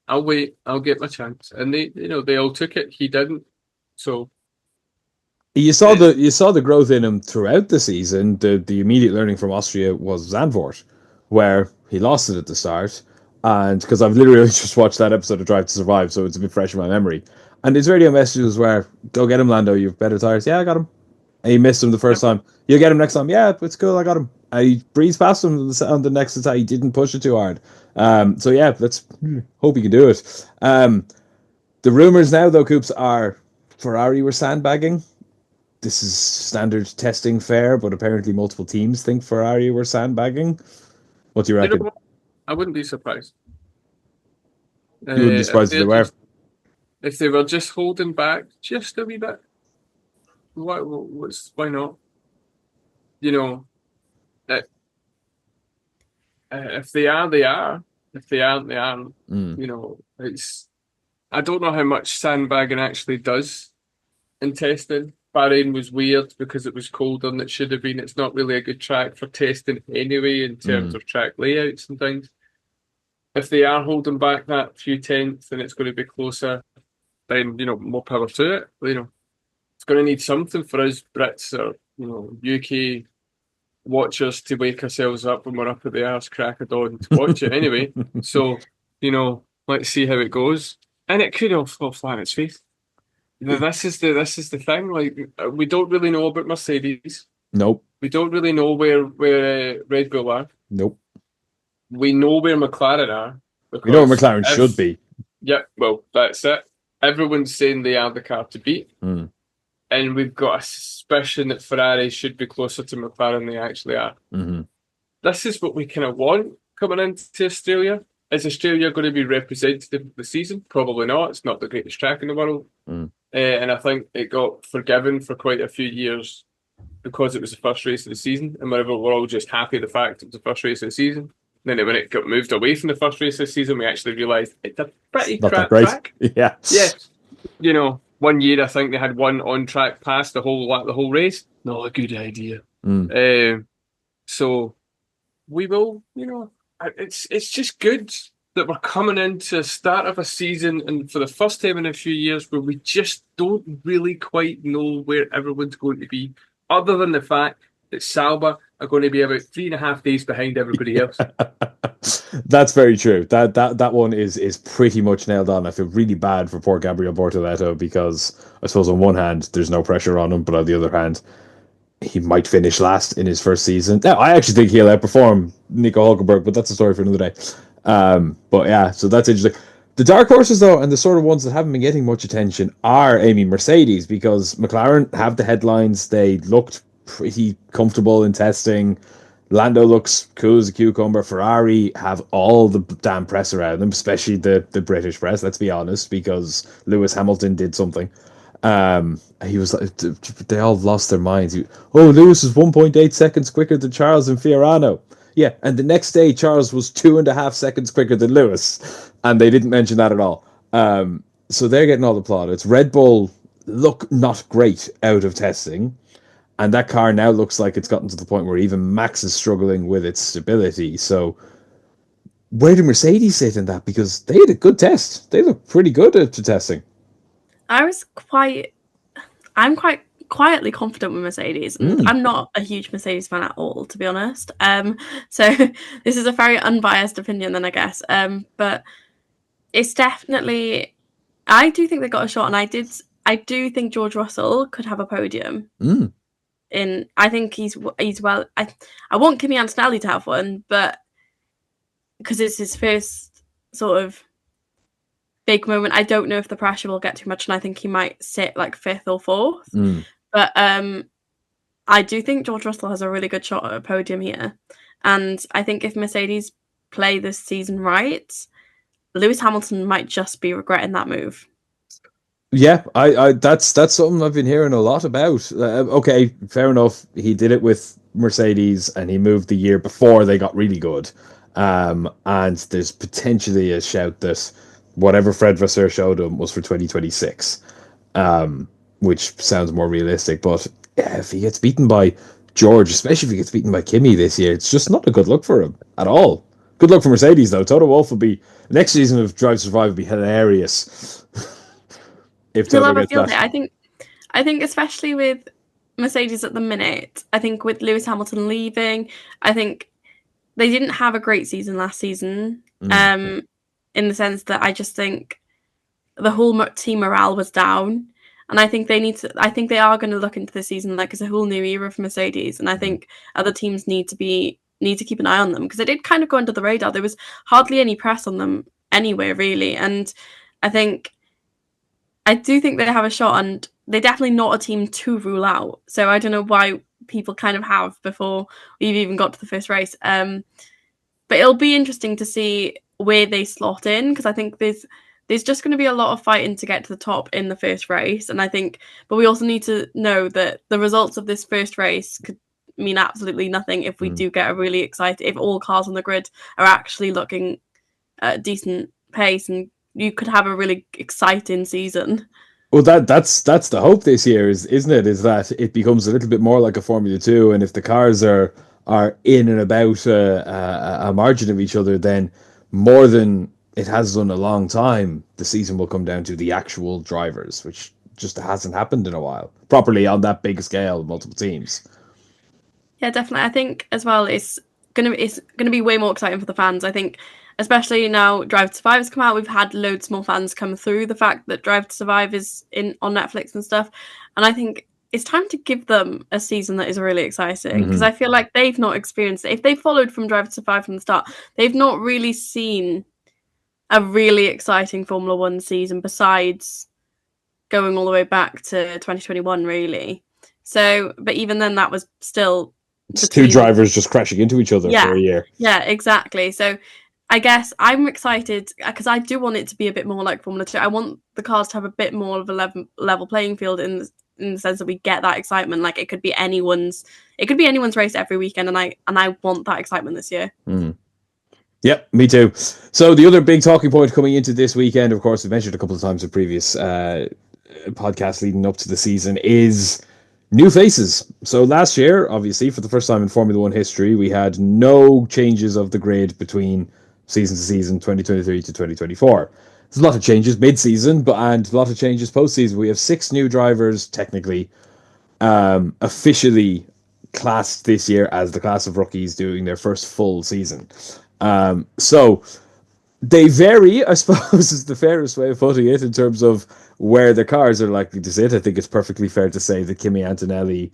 I'll wait, I'll get my chance. And they all took it. He didn't. So you saw the growth in him throughout the season. The immediate learning from Austria was Zandvoort, where he lost it at the start. And because I've literally just watched that episode of Drive to Survive, so it's a bit fresh in my memory. And his radio messages were, go get him, Lando, you've better tires. Yeah, I got him. And he missed him the first time. You'll get him next time. Yeah, it's cool, I got him. And he breezed past him on the next attack. He didn't push it too hard. So yeah, let's hope he can do it. The rumours now, though, Coops, are Ferrari were sandbagging. This is standard testing fare, but apparently multiple teams think Ferrari were sandbagging. What do you reckon? I wouldn't be surprised. You wouldn't be surprised if they were. If they were just holding back just a wee bit, why not? If they are, they are. If they aren't, they aren't. It's. I don't know how much sandbagging actually does in testing. Bahrain was weird because it was colder than it should have been. It's not really a good track for testing anyway in terms of track layouts and things. If they are holding back that few tenths and it's going to be closer, then, more power to it. It's going to need something for us Brits or, UK watchers to wake ourselves up when we're up at the arse crack of dawn to watch it anyway. So, let's see how it goes. And it could all fall flat on its face. This is the thing. Like, we don't really know about Mercedes. Nope. We don't really know where Red Bull are. Nope. We know where McLaren are. We know where McLaren should be. Yeah, well, that's it. Everyone's saying they are the car to beat. And we've got a suspicion that Ferrari should be closer to McLaren than they actually are. This is what we kind of want coming into Australia. Is Australia going to be representative of the season? Probably not. It's not the greatest track in the world. And I think it got forgiven for quite a few years because it was the first race of the season. And we're all just happy the fact it was the first race of the season. And then when it got moved away from the first race of the season, we actually realised it's a pretty crap track. Yeah. Yeah. one year I think they had one on track pass the whole race. Not a good idea. So we will, it's just good that we're coming into the start of a season and for the first time in a few years where we just don't really quite know where everyone's going to be, other than the fact that Sauber are going to be about 3.5 days behind everybody else. That's very true. That one is pretty much nailed on. I feel really bad for poor Gabriel Bortoleto because I suppose on one hand there's no pressure on him, but on the other hand he might finish last in his first season. Now, I actually think he'll outperform Nico Hulkenberg, but that's a story for another day. But yeah, so that's interesting. The dark horses, though, and the sort of ones that haven't been getting much attention are Amy Mercedes, because McLaren have the headlines. They looked pretty comfortable in testing. Lando looks cool as a cucumber. Ferrari have all the damn press around them, especially the British press, let's be honest, because Lewis Hamilton did something. He was like, they all lost their minds. Lewis is 1.8 seconds quicker than Charles and Fiorano. Yeah, and the next day Charles was 2.5 seconds quicker than Lewis, and they didn't mention that at all. So they're getting all the plaudits. Red Bull look not great out of testing, and that car now looks like it's gotten to the point where even Max is struggling with its stability. So where do Mercedes sit in that? Because they had a good test. They look pretty good at the testing. I'm quite quietly confident with Mercedes. I'm not a huge Mercedes fan at all, to be honest. So this is a very unbiased opinion then, I guess. But it's definitely, I do think they got a shot, and I do think George Russell could have a podium. I think he's well. I want Kimi Antonelli to have one, but because it's his first sort of big moment, I don't know if the pressure will get too much, and I think he might sit like 5th or 4th. But I do think George Russell has a really good shot at a podium here, and I think if Mercedes play this season right, Lewis Hamilton might just be regretting that move. Yeah, I that's something I've been hearing a lot about. Okay, fair enough. He did it with Mercedes, and he moved the year before they got really good. And there's potentially a shout that whatever Fred Vasseur showed him was for 2026, which sounds more realistic. But yeah, if he gets beaten by George, especially if he gets beaten by Kimi this year, it's just not a good look for him at all. Good luck for Mercedes, though. Toto Wolff will be next season of Drive to Survive will be hilarious. If Toto gets that. I think especially with Mercedes at the minute, I think with Lewis Hamilton leaving, I think they didn't have a great season last season. In the sense that I just think the whole team morale was down, and I think they are going to look into the season like it's a whole new era for Mercedes, and I think other teams need to keep an eye on them, because it did kind of go under the radar. There was hardly any press on them anyway, really, and I do think they have a shot, and they're definitely not a team to rule out. So I don't know why people kind of have before we've even got to the first race. But it'll be interesting to see where they slot in, because I think there's just going to be a lot of fighting to get to the top in the first race, and but we also need to know that the results of this first race could mean absolutely nothing if we do get a really excited, if all cars on the grid are actually looking at a decent pace, and you could have a really exciting season. Well, that's the hope this year, isn't it? Is that it becomes a little bit more like a Formula 2, and if the cars are in and about a margin of each other, then more than it has done a long time, the season will come down to the actual drivers, which just hasn't happened in a while, properly on that big scale, multiple teams. Yeah, definitely. I think as well, it's gonna be way more exciting for the fans. I think, especially now Drive to Survive has come out, we've had loads more fans come through the fact that Drive to Survive is on Netflix and stuff, and I think it's time to give them a season that is really exciting, because I feel like they've not experienced it. If they followed from Drive to Survive from the start, they've not really seen a really exciting Formula 1 season besides going all the way back to 2021, really. So, but even then, that was still two drivers just crashing into each other for a year. Yeah, exactly. So I guess I'm excited because I do want it to be a bit more like Formula 2. I want the cars to have a bit more of a level playing field in the sense that we get that excitement. Like it could be anyone's race every weekend, and I want that excitement this year. Yep, me too. So the other big talking point coming into this weekend, of course, we've mentioned a couple of times in previous podcast leading up to the season is new faces. So last year, obviously, for the first time in Formula One history, we had no changes of the grid between season to season, 2023 to 2024. There's a lot of changes mid-season, and a lot of changes post-season. We have 6 new drivers, technically, officially classed this year as the class of rookies doing their first full season. So they vary, I suppose, is the fairest way of putting it in terms of where the cars are likely to sit. I think it's perfectly fair to say that Kimi Antonelli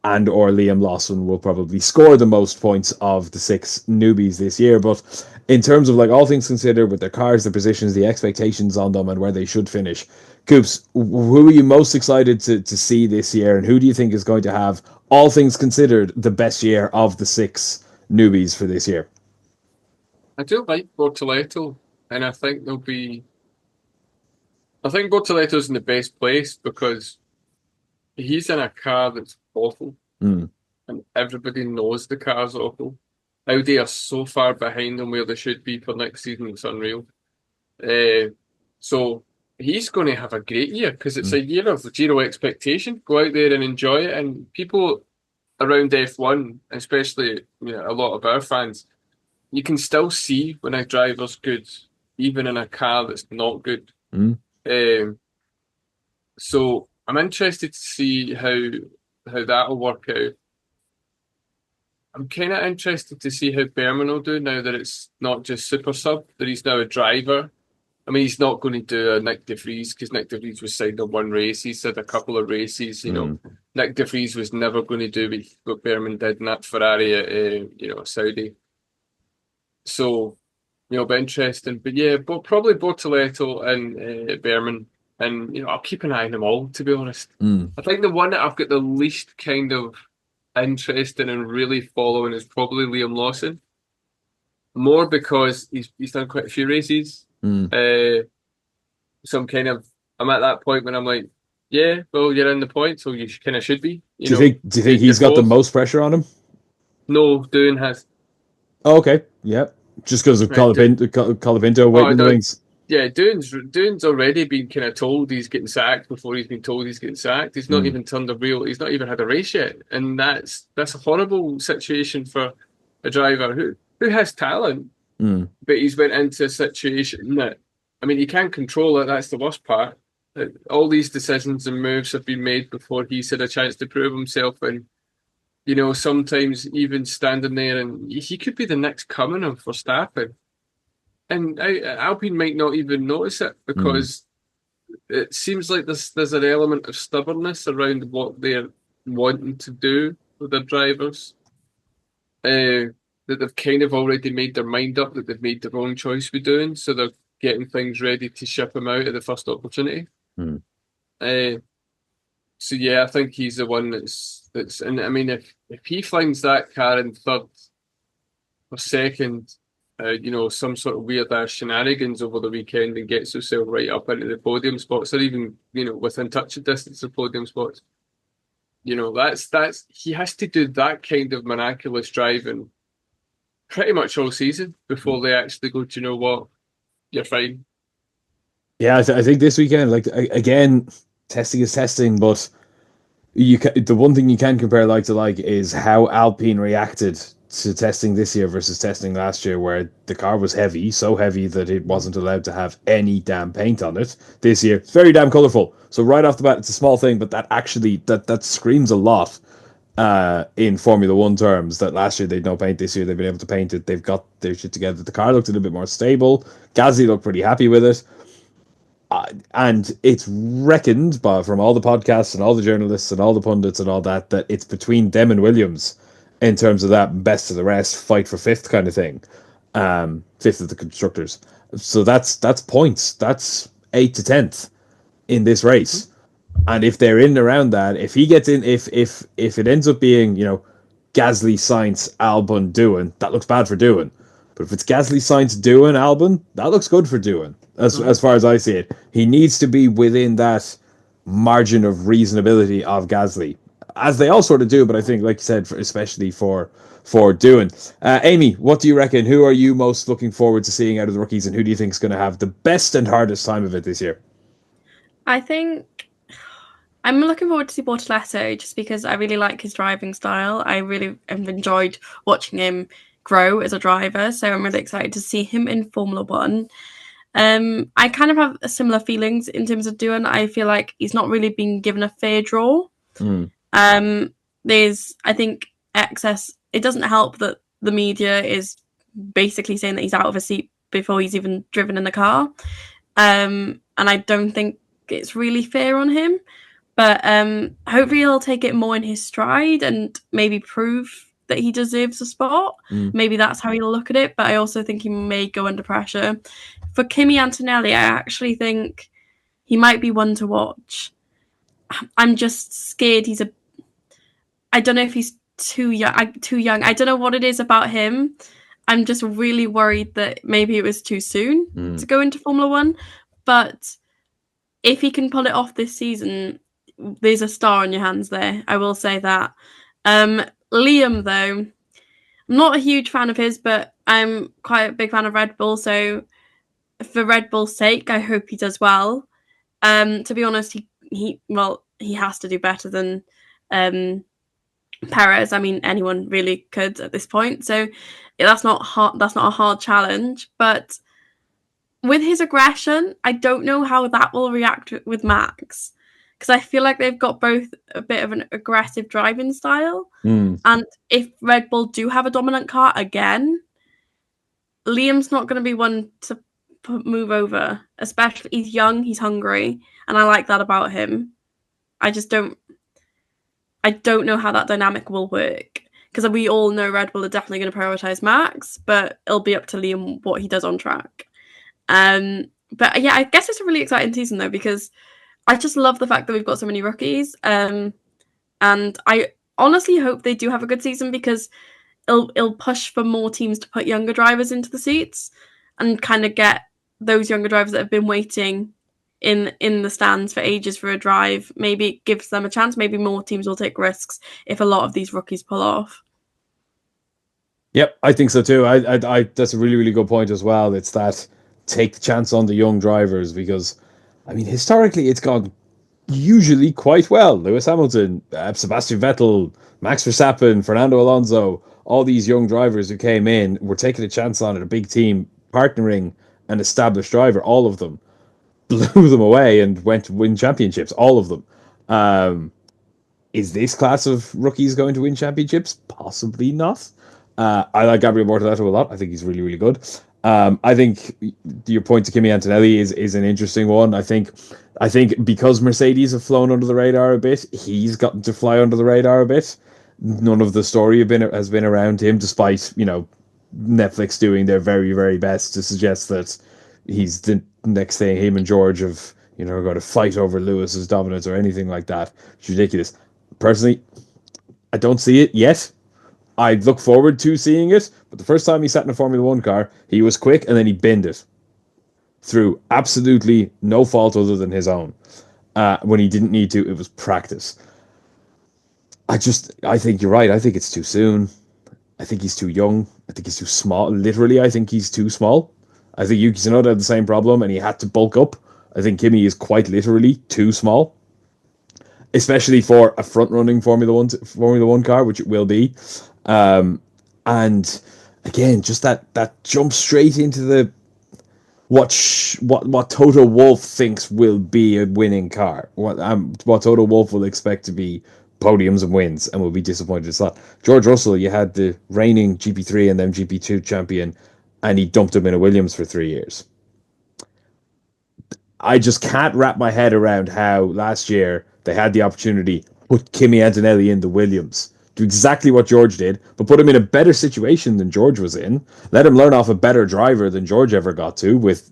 and or Liam Lawson will probably score the most points of the 6 newbies this year. But in terms of like all things considered, with their cars, the positions, the expectations on them, and where they should finish, Coops, who are you most excited to see this year, and who do you think is going to have, all things considered, the best year of the 6 newbies for this year? I do like Bortoleto, and I think there'll be. I think Bortoleto's in the best place because he's in a car that's awful, and everybody knows the car's awful. Audi are so far behind them where they should be for next season, it's unreal. So he's going to have a great year because it's a year of zero expectation. Go out there and enjoy it, and people around F1, especially a lot of our fans, you can still see when a driver's good, even in a car that's not good. So I'm interested to see how that'll work out. I'm kind of interested to see how Berman will do now that it's not just super sub, that he's now a driver. I mean, he's not going to do a Nick de Vries because Nick de Vries was signed on 1 race. He's had a couple of races. Nick de Vries was never going to do what Berman did in that Ferrari at Saudi. So, it'll be interesting. But yeah, probably Bortoleto and Berman. And, I'll keep an eye on them all, to be honest. I think the one that I've got the least kind of interest in and really following is probably Liam Lawson. More because he's done quite a few races. So I'm at that point when I'm like, yeah, well, you're in the point, so you kind of should be. Do you think he's got the most pressure on him? No, Doohan has. Oh, okay, yeah. Just because of Colapinto waiting in the wings. Yeah, Doohan's already been kind of told he's getting sacked before he's been told he's getting sacked. He's not even turned a wheel. He's not even had a race yet, and that's a horrible situation for a driver who has talent, but he's went into a situation that, I mean, he can't control it. That's the worst part. All these decisions and moves have been made before he's had a chance to prove himself, and sometimes even standing there, and he could be the next coming of Verstappen. And Alpine might not even notice it because it seems like there's an element of stubbornness around what they're wanting to do with their drivers. That they've kind of already made their mind up that they've made the wrong choice with doing, so they're getting things ready to ship him out at the first opportunity. So yeah, I think he's the one that's and I mean if he finds that car in third or second, some sort of weird ass shenanigans over the weekend and gets himself right up into the podium spots, or even within touching distance of podium spots. That's he has to do that kind of miraculous driving pretty much all season before they actually go, do you know what, you're fine. Yeah, I think this weekend, like, again, testing is testing, but the one thing you can compare like to like is how Alpine reacted to testing this year versus testing last year, where the car was heavy, so heavy that it wasn't allowed to have any damn paint on it. This year, it's very damn colourful. So right off the bat, it's a small thing, but that actually that screams a lot in Formula One terms. That last year they'd no paint, this year they've been able to paint it. They've got their shit together. The car looked a little bit more stable. Gasly looked pretty happy with it. And it's reckoned from all the podcasts and all the journalists and all the pundits and all that it's between them and Williams in terms of that best of the rest, fight for fifth kind of thing. Fifth of the constructors. So that's points. That's 8th to 10th in this race. And if they're in around that, if he gets in, if it ends up being, Gasly, Sainz, Albon, Doohan, that looks bad for Doohan. But if it's Gasly, Sainz, Doohan, Albon, that looks good for Doohan. As far as I see it, he needs to be within that margin of reasonability of Gasly, as they all sort of do. But I think, like you said, especially for Doohan. Aimee, what do you reckon? Who are you most looking forward to seeing out of the rookies, and who do you think is going to have the best and hardest time of it this year? I think I'm looking forward to see Bortoleto just because I really like his driving style. I really have enjoyed watching him grow as a driver, so I'm really excited to see him in Formula One. I kind of have similar feelings in terms of Doohan. I feel like he's not really been given a fair draw. There's, I think, excess. It doesn't help that the media is basically saying that he's out of a seat before he's even driven in the car. And I don't think it's really fair on him. But hopefully he'll take it more in his stride and maybe prove that he deserves a spot. Maybe that's how he'll look at it. But I also think he may go under pressure. For Kimi Antonelli, I actually think he might be one to watch. I'm just scared I don't know if he's too young. I don't know what it is about him. I'm just really worried that maybe it was too soon to go into Formula One. But if he can pull it off this season, there's a star on your hands there. I will say that. Liam, though, I'm not a huge fan of his, but I'm quite a big fan of Red Bull. So for Red Bull's sake, I hope he does well. To be honest, he has to do better than Perez. I mean, anyone really could at this point. So that's not hard. That's not a hard challenge. But with his aggression, I don't know how that will react with Max, because I feel like they've got both a bit of an aggressive driving style. And if Red Bull do have a dominant car again, Liam's not going to be one to move over. Especially, he's young, he's hungry, and I like that about him. I don't know how that dynamic will work, because we all know Red Bull are definitely going to prioritize Max, but it'll be up to Liam what he does on track. But yeah, I guess it's a really exciting season though, because I just love the fact that we've got so many rookies. And I honestly hope they do have a good season, because it'll push for more teams to put younger drivers into the seats and kind of get those younger drivers that have been waiting in the stands for ages for a drive. Maybe it gives them a chance. Maybe more teams will take risks if a lot of these rookies pull off. Yep, I think so too. I that's a really, really good point as well. It's that take the chance on the young drivers, because, I mean, historically it's gone usually quite well. Lewis Hamilton, Sebastian Vettel, Max Verstappen, Fernando Alonso, all these young drivers who came in were taking a chance on it, a big team, partnering an established driver, all of them blew them away and went to win championships, all of them. Is this class of rookies going to win championships? Possibly not. I like Gabriel Bortoleto a lot. I think he's really, really good. I think your point to Kimi Antonelli is an interesting one. I think because Mercedes have flown under the radar a bit, he's gotten to fly under the radar a bit. None of the story has been around him, despite, Netflix doing their very, very best to suggest that he's the next thing. Him and George have, are going to fight over Lewis's dominance or anything like that. It's ridiculous. Personally, I don't see it yet. I look forward to seeing it, but the first time he sat in a Formula One car, he was quick and then he binned it through absolutely no fault other than his own. When he didn't need to, it was practice. I think you're right. I think it's too soon. I think he's too young. I think he's too small. Literally, I think he's too small. I think Yuki Tsunoda had the same problem and he had to bulk up. I think Kimi is quite literally too small, especially for a front-running Formula One car, which it will be. And again, just that jump straight into the what Toto Wolff thinks will be a winning car. What Toto Wolff will expect to be podiums and wins, and will be disappointed it's not. George Russell, you had the reigning GP3 and then GP2 champion, and he dumped him in a Williams for 3 years. I just can't wrap my head around how last year they had the opportunity to put Kimi Antonelli in the Williams, do exactly what George did, but put him in a better situation than George was in, let him learn off a better driver than George ever got to with,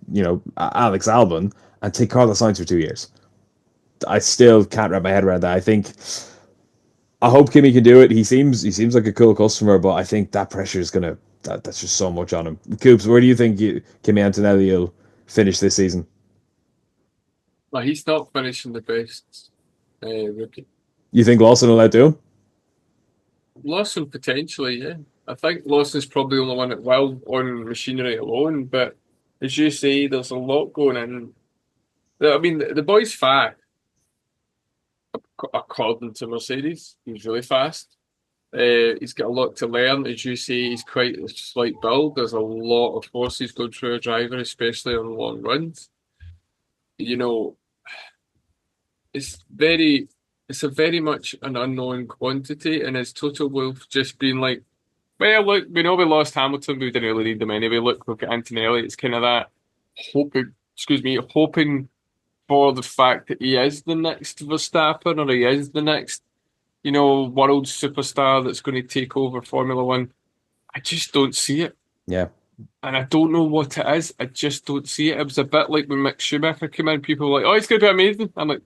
Alex Albon, and take Carlos Sainz for 2 years. I still can't wrap my head around that. I hope Kimi can do it. He seems like a cool customer, but I think that pressure is that's just so much on him. Coops, where do you think Kimi Antonelli will finish this season? Well, he's not finishing the best rookie. You think Lawson will outdo him? Lawson potentially, yeah. I think Lawson's probably the only one that will on machinery alone, but as you say, there's a lot going in. I mean, the boy's fast. according to Mercedes. He's really fast. He's got a lot to learn. As you say, he's quite a slight build. There's a lot of forces going through a driver, especially on long runs. You know, it's a very much an unknown quantity, and his Total Wolf just been like, well, look, we know we lost Hamilton, we didn't really need them anyway. Look, we've got Antonelli. It's kind of that hoping for the fact that he is the next Verstappen, or he is the next, world superstar that's going to take over Formula One. I just don't see it. Yeah. And I don't know what it is. I just don't see it. It was a bit like when Mick Schumacher came in, people were like, oh, it's going to be amazing. I'm like,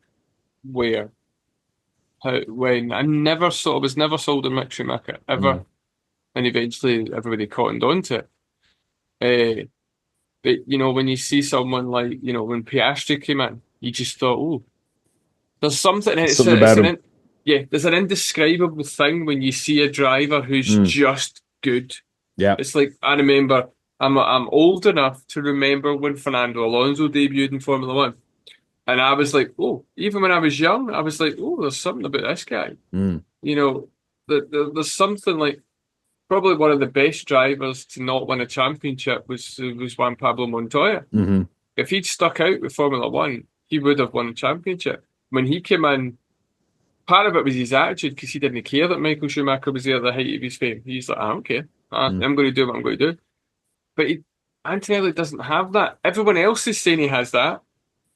where? How? When? I was never sold on Mick Schumacher, ever. Mm. And eventually everybody cottoned on to it. But, when you see someone like, when Piastri came in, you just thought, oh, there's something about him. There's an indescribable thing when you see a driver who's just good. Yeah. It's like, I remember, I'm old enough to remember when Fernando Alonso debuted in Formula One. And I was like, oh, even when I was young, I was like, oh, there's something about this guy. There's something like, probably one of the best drivers to not win a championship was Juan Pablo Montoya. Mm-hmm. If he'd stuck out with Formula One, he would have won a championship. When he came in, part of it was his attitude, because he didn't care that Michael Schumacher was there at the height of his fame. He's like, I don't care. I'm going to do what I'm going to do. But Antonelli doesn't have that. Everyone else is saying he has that,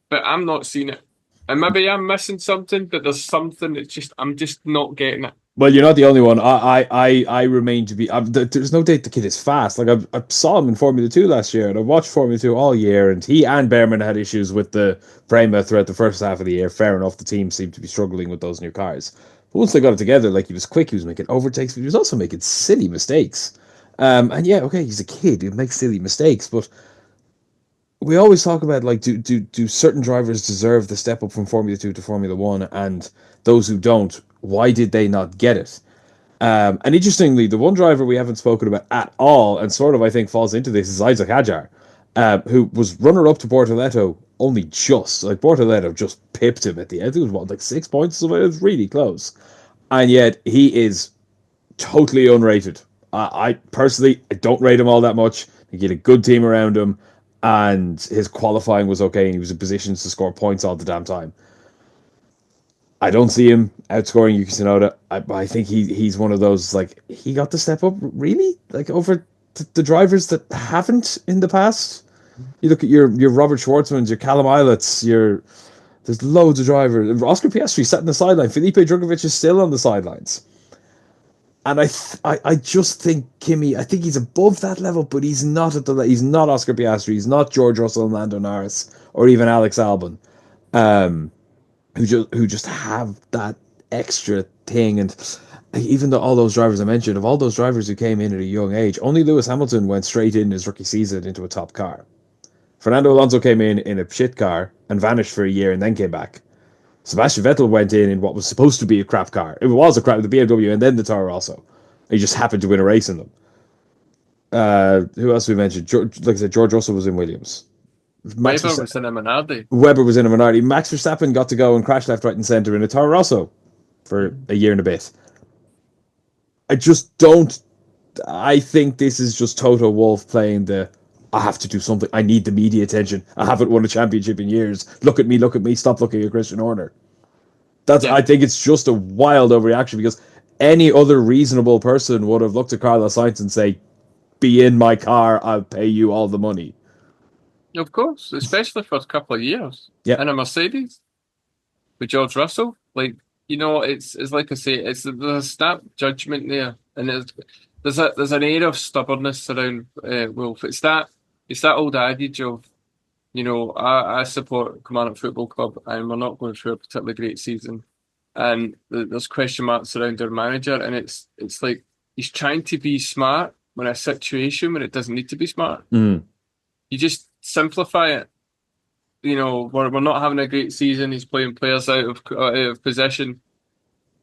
but I'm not seeing it. And maybe I'm missing something, but there's something that's I'm just not getting it. Well, you're not the only one. I remain to be. There's no doubt the kid is fast. Like I saw him in Formula 2 last year, and I watched Formula 2 all year. And he and Behrman had issues with the Prema throughout the first half of the year. Fair enough, the team seemed to be struggling with those new cars. But once they got it together, like, he was quick, he was making overtakes, but he was also making silly mistakes. And yeah, okay, he's a kid, he makes silly mistakes, but we always talk about, like, do certain drivers deserve the step up from Formula 2 to Formula 1, and those who don't, why did they not get it? And interestingly, the one driver we haven't spoken about at all, and sort of, I think, falls into this, is Isaac Hadjar, who was runner-up to Bortoleto only just. Like, Bortoleto just pipped him at the end. It was, what, like 6 points? It was really close. And yet, he is totally unrated. I personally, I don't rate him all that much. He had a good team around him, and his qualifying was okay, and he was in positions to score points all the damn time. I don't see him outscoring Yuki Tsunoda. I think he's one of those, like, he got the step up, really? Like, over the drivers that haven't in the past? You look at your Robert Schwartzmans, your Callum Islets, there's loads of drivers. Oscar Piastri sat in the sideline. Felipe Drugovich is still on the sidelines. And I just think Kimi, I think he's above that level, but he's not he's not Oscar Piastri, he's not George Russell and Lando Norris, or even Alex Albon, who just have that extra thing. And even though all those drivers I mentioned, of all those drivers who came in at a young age, only Lewis Hamilton went straight in his rookie season into a top car. Fernando Alonso came in a shit car and vanished for a year and then came back. Sebastian Vettel went in what was supposed to be a crap car. It was a crap, the BMW and then the Toro Rosso. He just happened to win a race in them. Who else we mentioned? Like I said, George Russell was in Williams. Weber was in a Minardi. Weber was in a Minardi. Max Verstappen got to go and crash left, right, and centre in a Toro Rosso for a year and a bit. I just don't. I think this is just Toto Wolff playing I have to do something. I need the media attention. I haven't won a championship in years. Look at me. Stop looking at Christian Horner. I think it's just a wild overreaction, because any other reasonable person would have looked at Carlos Sainz and say, be in my car, I'll pay you all the money. Of course, especially for a couple of years. Yeah. In a Mercedes with George Russell. Like, it's like I say, there's a snap judgment there. And there's an air of stubbornness around Wolff. It's that old adage of, I support Kilmarnock Football Club and we're not going through a particularly great season. And there's question marks around our manager, and it's like he's trying to be smart when a situation when it doesn't need to be smart. Mm. You just simplify it. We're not having a great season. He's playing players out of position.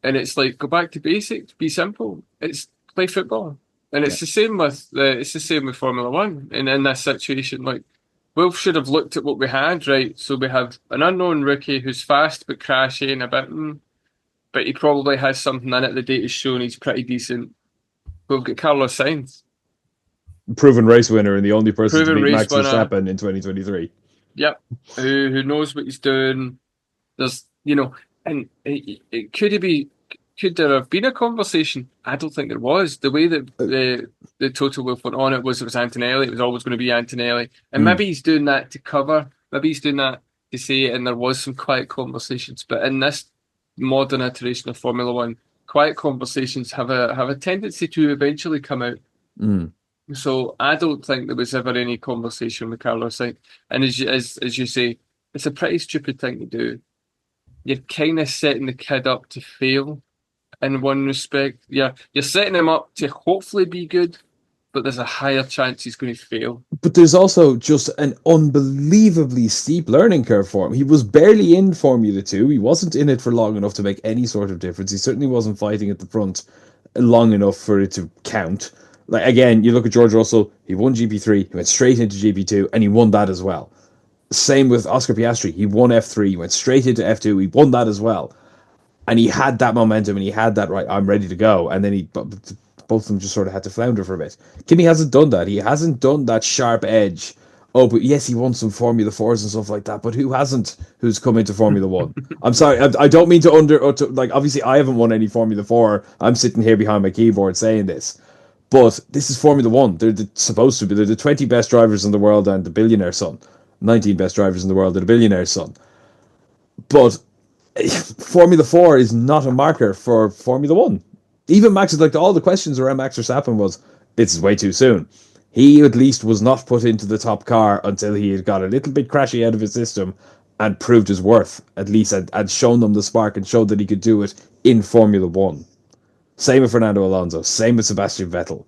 And it's like, go back to basics, be simple. It's play football. And it's the same with Formula One. And in this situation, like, Wolff should have looked at what we had, right? So we have an unknown rookie who's fast but crashy and a bit. but he probably has something in it. The data's shown he's pretty decent. We've got Carlos Sainz, proven race winner and the only person to proven beat race Max winner. Verstappen in 2023. Yep, who knows what he's doing. There's, and could there have been a conversation? I don't think there was. The way that the Total Wolf went on, it was Antonelli. It was always going to be Antonelli, and maybe he's doing that to cover. Maybe he's doing that to say, and there was some quiet conversations. But in this modern iteration of Formula One, quiet conversations have a tendency to eventually come out. So I don't think there was ever any conversation with Carlos Sainz. And as you say, it's a pretty stupid thing to do. You're kind of setting the kid up to fail in one respect. You're setting him up to hopefully be good, but there's a higher chance he's going to fail. But there's also just an unbelievably steep learning curve for him. He was barely in Formula 2. He wasn't in it for long enough to make any sort of difference. He certainly wasn't fighting at the front long enough for it to count. Like, again, you look at George Russell, he won GP3, he went straight into GP2, and he won that as well. Same with Oscar Piastri. He won F3, he went straight into F2, he won that as well. And he had that momentum and he had that, right, I'm ready to go. And then both of them just sort of had to flounder for a bit. Kimi hasn't done that. He hasn't done that sharp edge. Oh, but yes, he won some Formula 4s and stuff like that, but who hasn't who's come into Formula 1? I'm sorry, I don't mean to obviously I haven't won any Formula 4. I'm sitting here behind my keyboard saying this. But this is Formula 1. They're supposed to be. They're the 20 best drivers in the world and the billionaire's son. 19 best drivers in the world and the billionaire's son. But Formula 4 is not a marker for Formula 1. Even Max, like all the questions around Max Verstappen was, it's way too soon. He at least was not put into the top car until he had got a little bit crashy out of his system and proved his worth, at least, and shown them the spark and showed that he could do it in Formula 1. Same with Fernando Alonso. Same with Sebastian Vettel.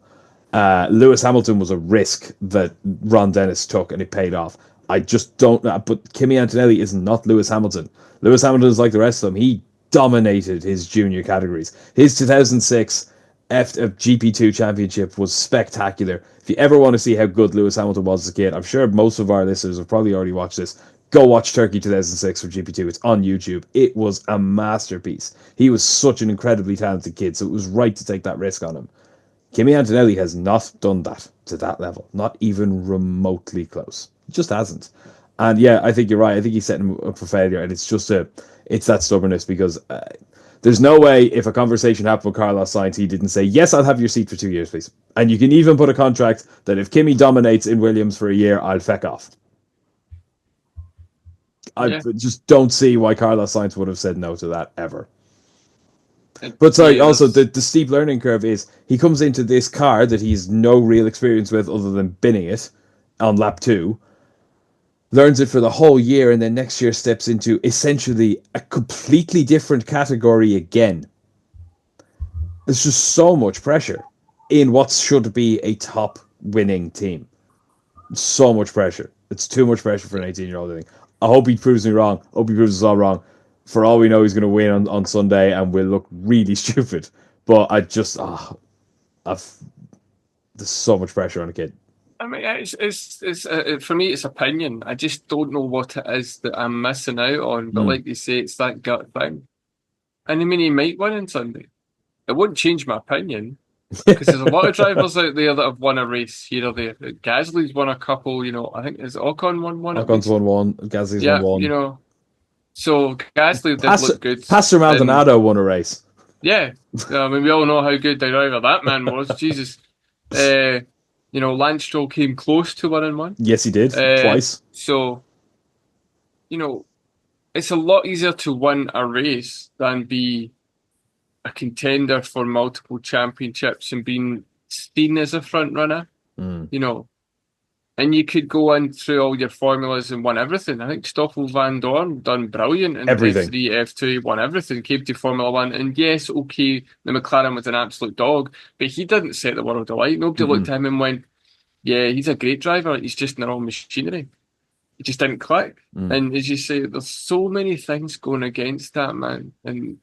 Lewis Hamilton was a risk that Ron Dennis took, and it paid off. I just don't know. But Kimi Antonelli is not Lewis Hamilton. Lewis Hamilton is like the rest of them. He dominated his junior categories. His 2006 GP2 championship was spectacular. If you ever want to see how good Lewis Hamilton was as a kid, I'm sure most of our listeners have probably already watched this. Go watch Turkey 2006 for GP2. It's on YouTube. It was a masterpiece. He was such an incredibly talented kid, so it was right to take that risk on him. Kimi Antonelli has not done that to that level. Not even remotely close. He just hasn't. And yeah, I think you're right. I think he's setting him up for failure, and it's that stubbornness, because there's no way if a conversation happened with Carlos Sainz, he didn't say, yes, I'll have your seat for 2 years, please. And you can even put a contract that if Kimi dominates in Williams for a year, I'll feck off. I just don't see why Carlos Sainz would have said no to that ever. But sorry, also the steep learning curve is he comes into this car that he's no real experience with other than binning it on lap 2, learns it for the whole year, and then next year steps into essentially a completely different category again. There's just so much pressure in what should be a top winning team. So much pressure. It's too much pressure for an 18-year-old, I think. I hope he proves me wrong. I hope he proves us all wrong. For all we know, he's going to win on Sunday and will look really stupid. But I just, there's so much pressure on a kid. I mean, it's for me, it's opinion. I just don't know what it is that I'm missing out on. But like you say, it's that gut thing. And I mean, he might win on Sunday. It wouldn't change my opinion, because there's a lot of drivers out there that have won a race here or there. Gasly's won a couple. I think is Ocon won one. Ocon's won one. Gasly's won one. So Gasly did look good. Pastor Maldonado won a race. Yeah, I mean, we all know how good the driver that man was. Jesus. Lance Stroll came close to winning one. Yes, he did. Twice. So, it's a lot easier to win a race than be a contender for multiple championships and being seen as a front runner. And you could go in through all your formulas and won everything. I think Stoffel Van Dorn done brilliant in everything. F3, F2, won everything, came to Formula 1. And yes, okay, the McLaren was an absolute dog, but he didn't set the world alight. Nobody looked at him and went, yeah, he's a great driver, he's just in the wrong machinery. It just didn't click. And as you say, there's so many things going against that, man. And,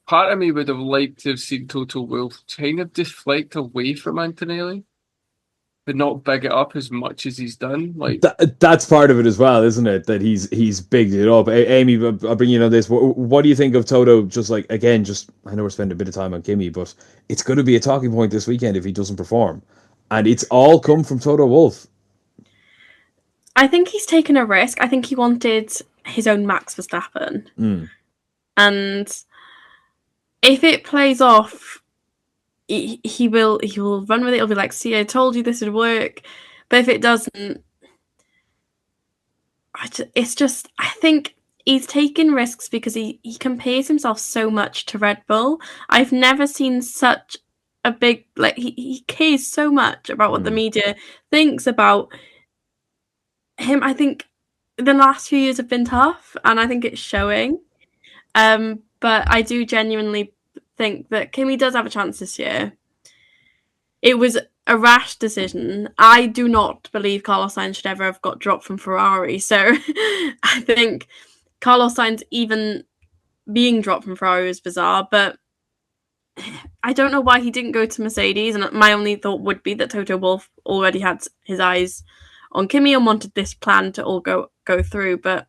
part of me would have liked to have seen Total Wolff kind of deflect away from Antonelli. not big it up as much as he's done. Like That's part of it as well, isn't it? That he's bigged it up. Amy, I'll bring you on this. What do you think of Toto? Just like again, just I know we're spending a bit of time on Kimi, but it's going to be a talking point this weekend if he doesn't perform, and it's all come from Toto Wolff. I think he's taken a risk. I think he wanted his own Max Verstappen, and if it plays off, he will run with it. He'll be like, "See, I told you this would work," but if it doesn't, it's just I think he's taking risks because he compares himself so much to Red Bull. I've never seen such a big he cares so much about what the media thinks about him. I think the last few years have been tough, and I think it's showing. But I do genuinely think that Kimi does have a chance this year. It was a rash decision. I do not believe Carlos Sainz should ever have got dropped from Ferrari. So I think Carlos Sainz even being dropped from Ferrari was bizarre. But I don't know why he didn't go to Mercedes. And my only thought would be that Toto Wolff already had his eyes on Kimi and wanted this plan to all go through. But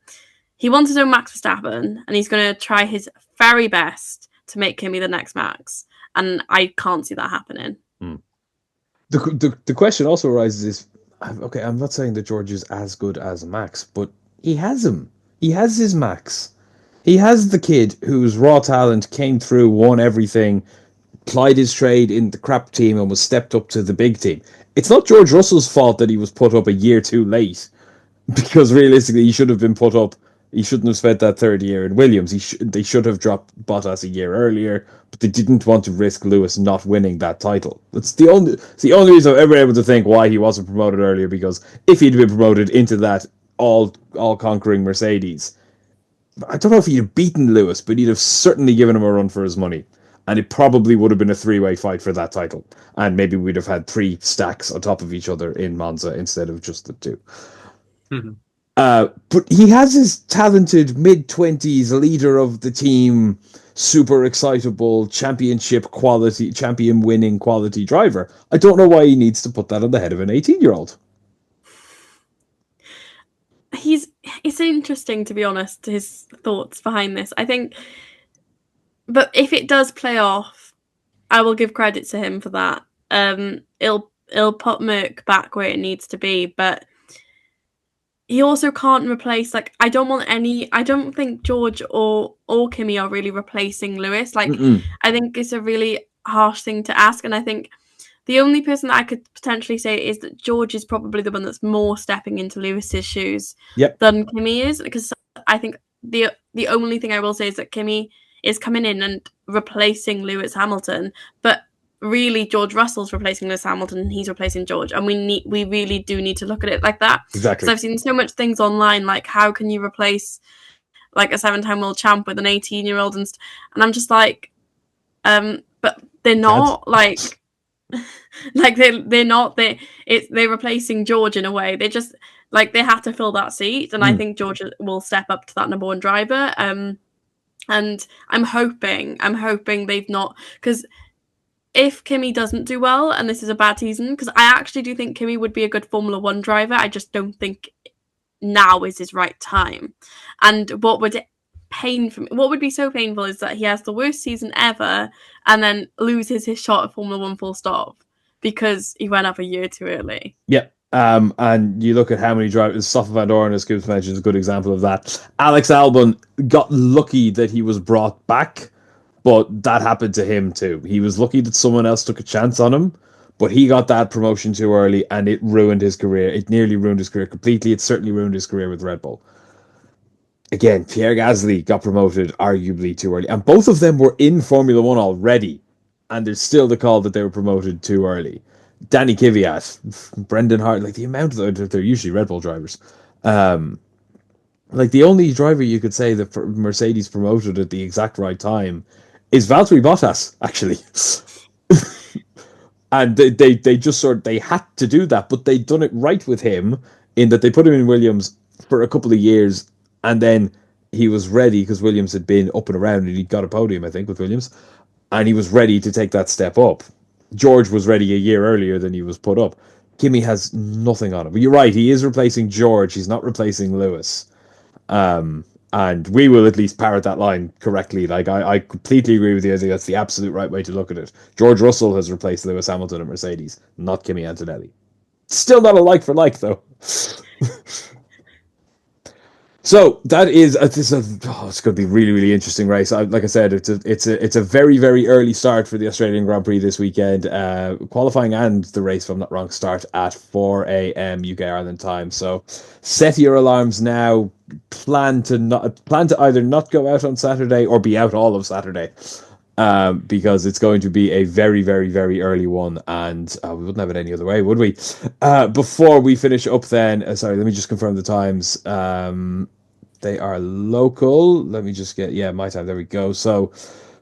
he wants his own Max Verstappen, and he's going to try his very best to make Kimi the next Max. And I can't see that happening. The question also arises is, okay, I'm not saying that George is as good as Max, but he has him. He has his Max. He has the kid whose raw talent came through, won everything, plied his trade in the crap team and was stepped up to the big team. It's not George Russell's fault that he was put up a year too late, because realistically he should have been put up. He shouldn't have spent that third year in Williams. They should have dropped Bottas a year earlier, but they didn't want to risk Lewis not winning that title. It's the only reason I'm ever able to think why he wasn't promoted earlier, because if he'd been promoted into that all-conquering Mercedes, I don't know if he'd have beaten Lewis, but he'd have certainly given him a run for his money. And it probably would have been a three-way fight for that title. And maybe we'd have had 3 stacks on top of each other in Monza instead of just the 2. But he has his talented mid-20s leader of the team, super excitable, champion-winning quality driver. I don't know why he needs to put that on the head of an 18-year-old. It's interesting, to be honest, his thoughts behind this. I think, but if it does play off, I will give credit to him for that. It'll put Merc back where it needs to be, but he also can't replace, I don't think George or Kimi are really replacing Lewis. I think it's a really harsh thing to ask, and I think the only person that I could potentially say is that George is probably the one that's more stepping into Lewis's shoes than Kimi is, because I think the only thing I will say is that Kimi is coming in and replacing Lewis Hamilton, but really George Russell's replacing Lewis Hamilton and he's replacing George, and we really do need to look at it like that. Exactly. Because I've seen so much things online, like how can you replace a 7-time world champ with an 18-year-old and I'm just like, but they're not they're not they're replacing George in a way. They just they have to fill that seat, and I think George will step up to that number 1 driver. And I'm hoping they've not, because if Kimi doesn't do well and this is a bad season, because I actually do think Kimi would be a good Formula 1 driver, I just don't think now is his right time. And what would be so painful is that he has the worst season ever and then loses his shot at Formula 1 full stop because he went up a year too early. Yeah. And you look at how many drivers, Stoffel Van Dorn, as Coops mentioned, is a good example of that. Alex Albon got lucky that he was brought back, but that happened to him too. He was lucky that someone else took a chance on him, but he got that promotion too early and it ruined his career. It nearly ruined his career completely. It certainly ruined his career with Red Bull. Again, Pierre Gasly got promoted arguably too early, and both of them were in Formula 1 already, and there's still the call that they were promoted too early. Danny Kvyat, Brendan Hart, the amount of they're usually Red Bull drivers. The only driver you could say that Mercedes promoted at the exact right time is Valtteri Bottas, actually. And they just they had to do that, but they'd done it right with him in that they put him in Williams for a couple of years, and then he was ready because Williams had been up and around and he got a podium, I think, with Williams, and he was ready to take that step up. George was ready a year earlier than he was put up. Kimi has nothing on him. But you're right, he is replacing George. He's not replacing Lewis. And we will at least parrot that line correctly. Like, I completely agree with you. I think that's the absolute right way to look at it. George Russell has replaced Lewis Hamilton at Mercedes, not Kimi Antonelli. Still not a like for like, though. So that is it's going to be a really, really interesting race. Like I said, it's a very, very early start for the Australian Grand Prix this weekend. Qualifying and the race, if I'm not wrong, start at 4 a.m. UK Ireland time. So set your alarms now. Plan to either not go out on Saturday or be out all of Saturday. Because it's going to be a very, very, very early one, and we wouldn't have it any other way, would we? Before we finish up then, sorry, let me just confirm the times. They are local. Let me just get, my time, there we go. So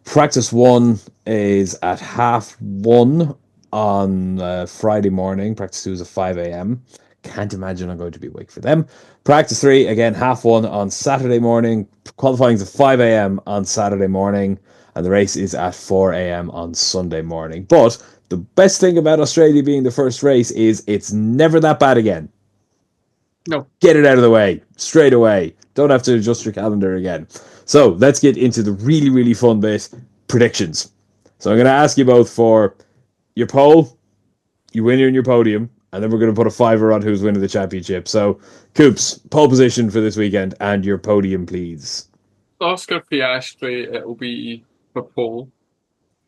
practice 1 is at 1:30 on Friday morning. Practice 2 is at 5 a.m. Can't imagine I'm going to be awake for them. Practice 3, again, 1:30 on Saturday morning. Qualifying is at 5 a.m. on Saturday morning. And the race is at 4 a.m. on Sunday morning. But the best thing about Australia being the first race is it's never that bad again. No. Get it out of the way, straight away. Don't have to adjust your calendar again. So let's get into the really, really fun bit, predictions. So I'm going to ask you both for your pole, your winner and your podium, and then we're going to put a fiver on who's winning the championship. So, Coops, pole position for this weekend and your podium, please. Oscar Piastri, it will be for pole.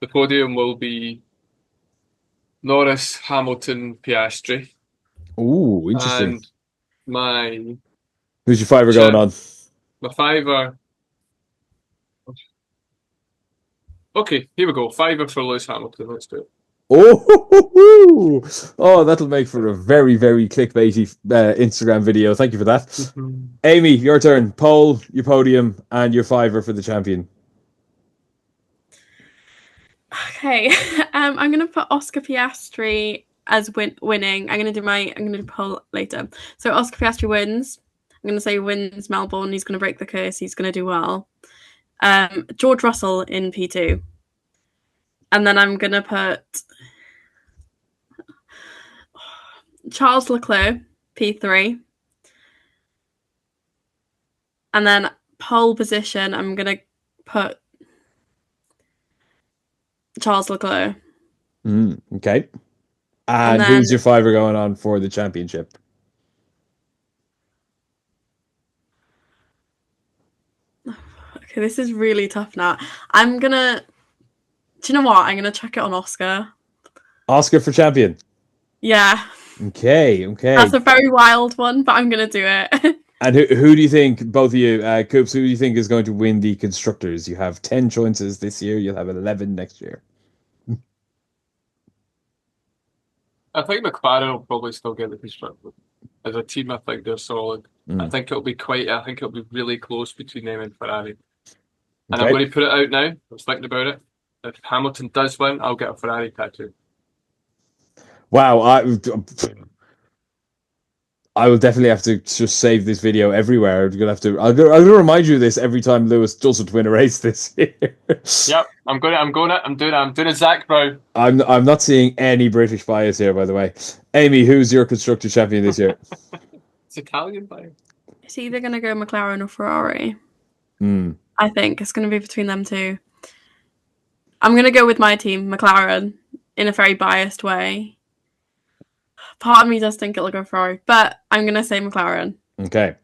The podium will be Norris, Hamilton, Piastri. Ooh, interesting. And who's your fiver going on? My fiver. Okay, here we go. Fiver for Lewis Hamilton. Let's do it. Oh, that'll make for a very, very clickbaity Instagram video. Thank you for that. Aimee, your turn. Pole, your podium, and your fiver for the champion. Okay, I'm going to put Oscar Piastri as winning. I'm going to do pole later. So Oscar Piastri wins. I'm going to say wins Melbourne. He's going to break the curse. He's going to do well. George Russell in P2. And then I'm going to put Charles Leclerc, P3. And then pole position, I'm going to put Charles Leclerc. Okay. And then, who's your fiver going on for the championship? Okay, this is really tough now. Do you know what? I'm going to check it on Oscar. Oscar for champion? Yeah. Okay. That's a very wild one, but I'm going to do it. And who do you think, both of you, Coops, who do you think is going to win the Constructors? You have 10 choices this year. You'll have 11 next year. I think McLaren will probably still get the Constructors. As a team, I think they're solid. I think it'll be really close between them and Ferrari. And I'm going to put it out now. I was thinking about it. If Hamilton does win, I'll get a Ferrari tattoo. Wow, I will definitely have to just save this video everywhere. I'm gonna remind you of this every time Lewis doesn't win a race this year. Yep, I'm doing a Zach Brown. I'm not seeing any British bias here, by the way. Aimee, who's your constructor champion this year? It's Italian bias. It's either gonna go McLaren or Ferrari. I think it's gonna be between them two. I'm gonna go with my team, McLaren, in a very biased way. Part of me does think it'll go Ferrari, but I'm going to say McLaren. Okay.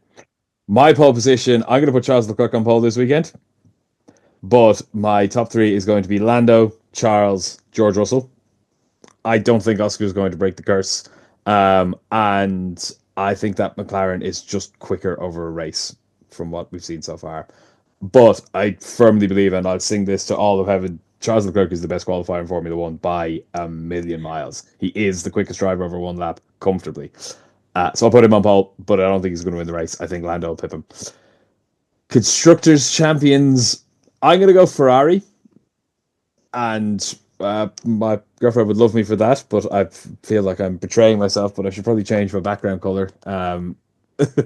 My pole position, I'm going to put Charles Leclerc on pole this weekend. But my top 3 is going to be Lando, Charles, George Russell. I don't think Oscar's going to break the curse. And I think that McLaren is just quicker over a race from what we've seen so far. But I firmly believe, and I'll sing this to all of heaven, Charles Leclerc is the best qualifier in Formula 1 by a million miles. He is the quickest driver over one lap, comfortably. So I'll put him on pole, but I don't think he's going to win the race. I think Lando will pip him. Constructors champions, I'm going to go Ferrari. And my girlfriend would love me for that, but I feel like I'm betraying myself, but I should probably change my background colour.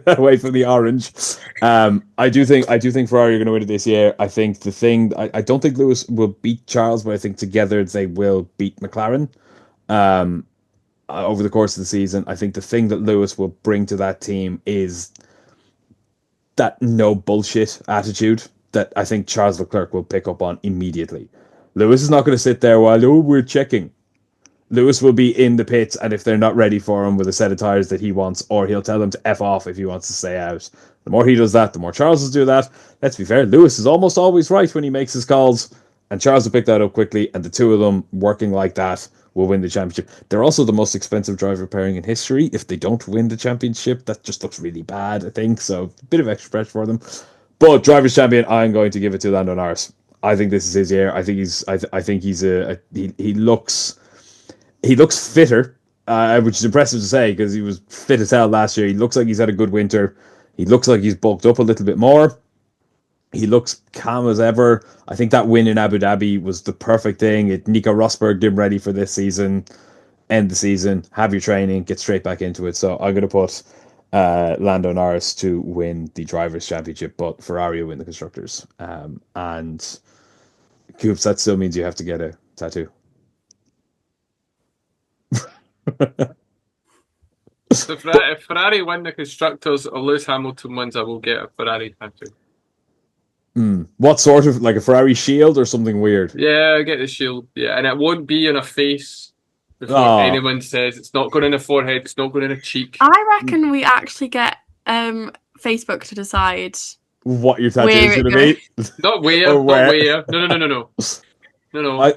Away from the orange. I do think Ferrari are going to win it this year. I think I don't think Lewis will beat Charles, but I think together they will beat McLaren. over the course of the season. I think the thing that Lewis will bring to that team is that no bullshit attitude that I think Charles Leclerc will pick up on immediately. Lewis is not going to sit there while, we're checking. Lewis will be in the pits, and if they're not ready for him with a set of tires that he wants, or he'll tell them to F off if he wants to stay out. The more he does that, the more Charles will do that. Let's be fair, Lewis is almost always right when he makes his calls, and Charles will pick that up quickly, and the two of them working like that will win the championship. They're also the most expensive driver pairing in history. If they don't win the championship, that just looks really bad, I think, so a bit of extra pressure for them. But Drivers' Champion, I'm going to give it to Lando Norris. I think this is his year. I think he looks fitter, which is impressive to say because he was fit as hell last year. He looks like he's had a good winter. He looks like he's bulked up a little bit more. He looks calm as ever. I think that win in Abu Dhabi was the perfect thing. Nico Rosberg did ready for this season. End the season, have your training, get straight back into it. So I'm going to put Lando Norris to win the Drivers' Championship, but Ferrari will win the Constructors. And Coops, that still means you have to get a tattoo. So if Ferrari win the Constructors or Lewis Hamilton wins, I will get a Ferrari tattoo. What sort of, like a Ferrari shield or something weird? Yeah, I get the shield. Yeah, and it won't be on a face before anyone says it's not going in a forehead, it's not going in a cheek. I reckon we actually get Facebook to decide what your tattoo is going to be. Not where. Not where. No.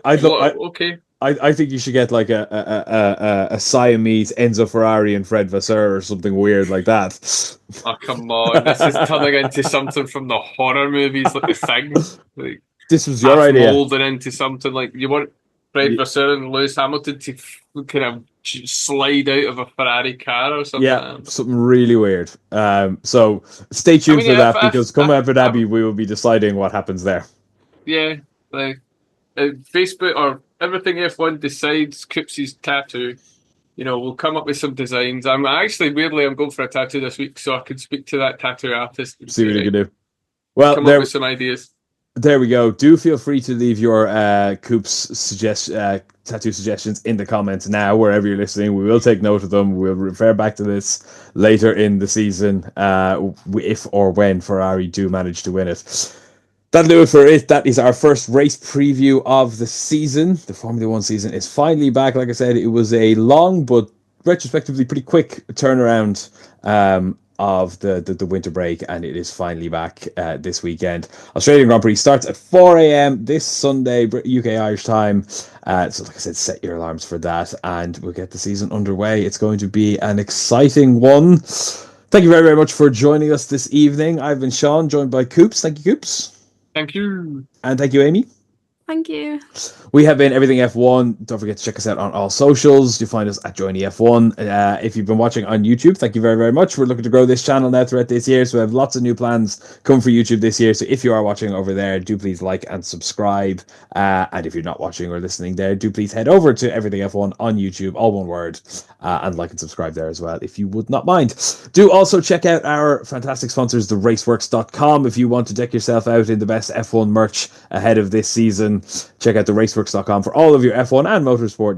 Okay. I think you should get like a Siamese Enzo Ferrari and Fred Vasseur or something weird like that. Oh, come on. This is turning into something from the horror movies, like The Thing. Like, this was your idea. Molding into something like you want Fred Vasseur and Lewis Hamilton to kind of slide out of a Ferrari car or something. Yeah, something really weird. So stay tuned for that because come Abu Dhabi, we will be deciding what happens there. Yeah, like Facebook or Everything F1 decides Coops' tattoo. We'll come up with some designs. I'm going for a tattoo this week so I can speak to that tattoo artist. And see what you can do. Well, come up with some ideas. There we go. Do feel free to leave your Coops tattoo suggestions in the comments now, wherever you're listening. We will take note of them. We'll refer back to this later in the season, if or when Ferrari do manage to win it. That'll do it for it. That is our first race preview of the season. The Formula 1 season is finally back. Like I said, it was a long but retrospectively pretty quick turnaround of the winter break, and it is finally back this weekend. Australian Grand Prix starts at 4 a.m. this Sunday, UK Irish time. So like I said, set your alarms for that, and we'll get the season underway. It's going to be an exciting one. Thank you very, very much for joining us this evening. I've been Sean, joined by Coops. Thank you, Coops. Thank you. And thank you, Amy. Thank you. We have been Everything F1. Don't forget to check us out on all socials. You'll find us at Johnny F1. If you've been watching on YouTube, thank you very, very much. We're looking to grow this channel now throughout this year, so we have lots of new plans coming for YouTube this year. So if you are watching over there, do please like and subscribe. And if you're not watching or listening there, do please head over to Everything F1 on YouTube, all one word, and like and subscribe there as well, if you would not mind. Do also check out our fantastic sponsors, theraceworks.com. If you want to deck yourself out in the best F1 merch ahead of this season, check out theraceworks.com for all of your F1 and motorsport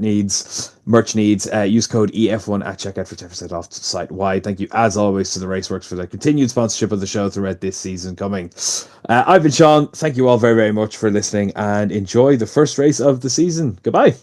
merch needs. Use code EF1 at checkout for 10% off site-wide. Thank you, as always, to the Raceworks for their continued sponsorship of the show throughout this season coming. I've been Sean. Thank you all very, very much for listening, and enjoy the first race of the season. Goodbye.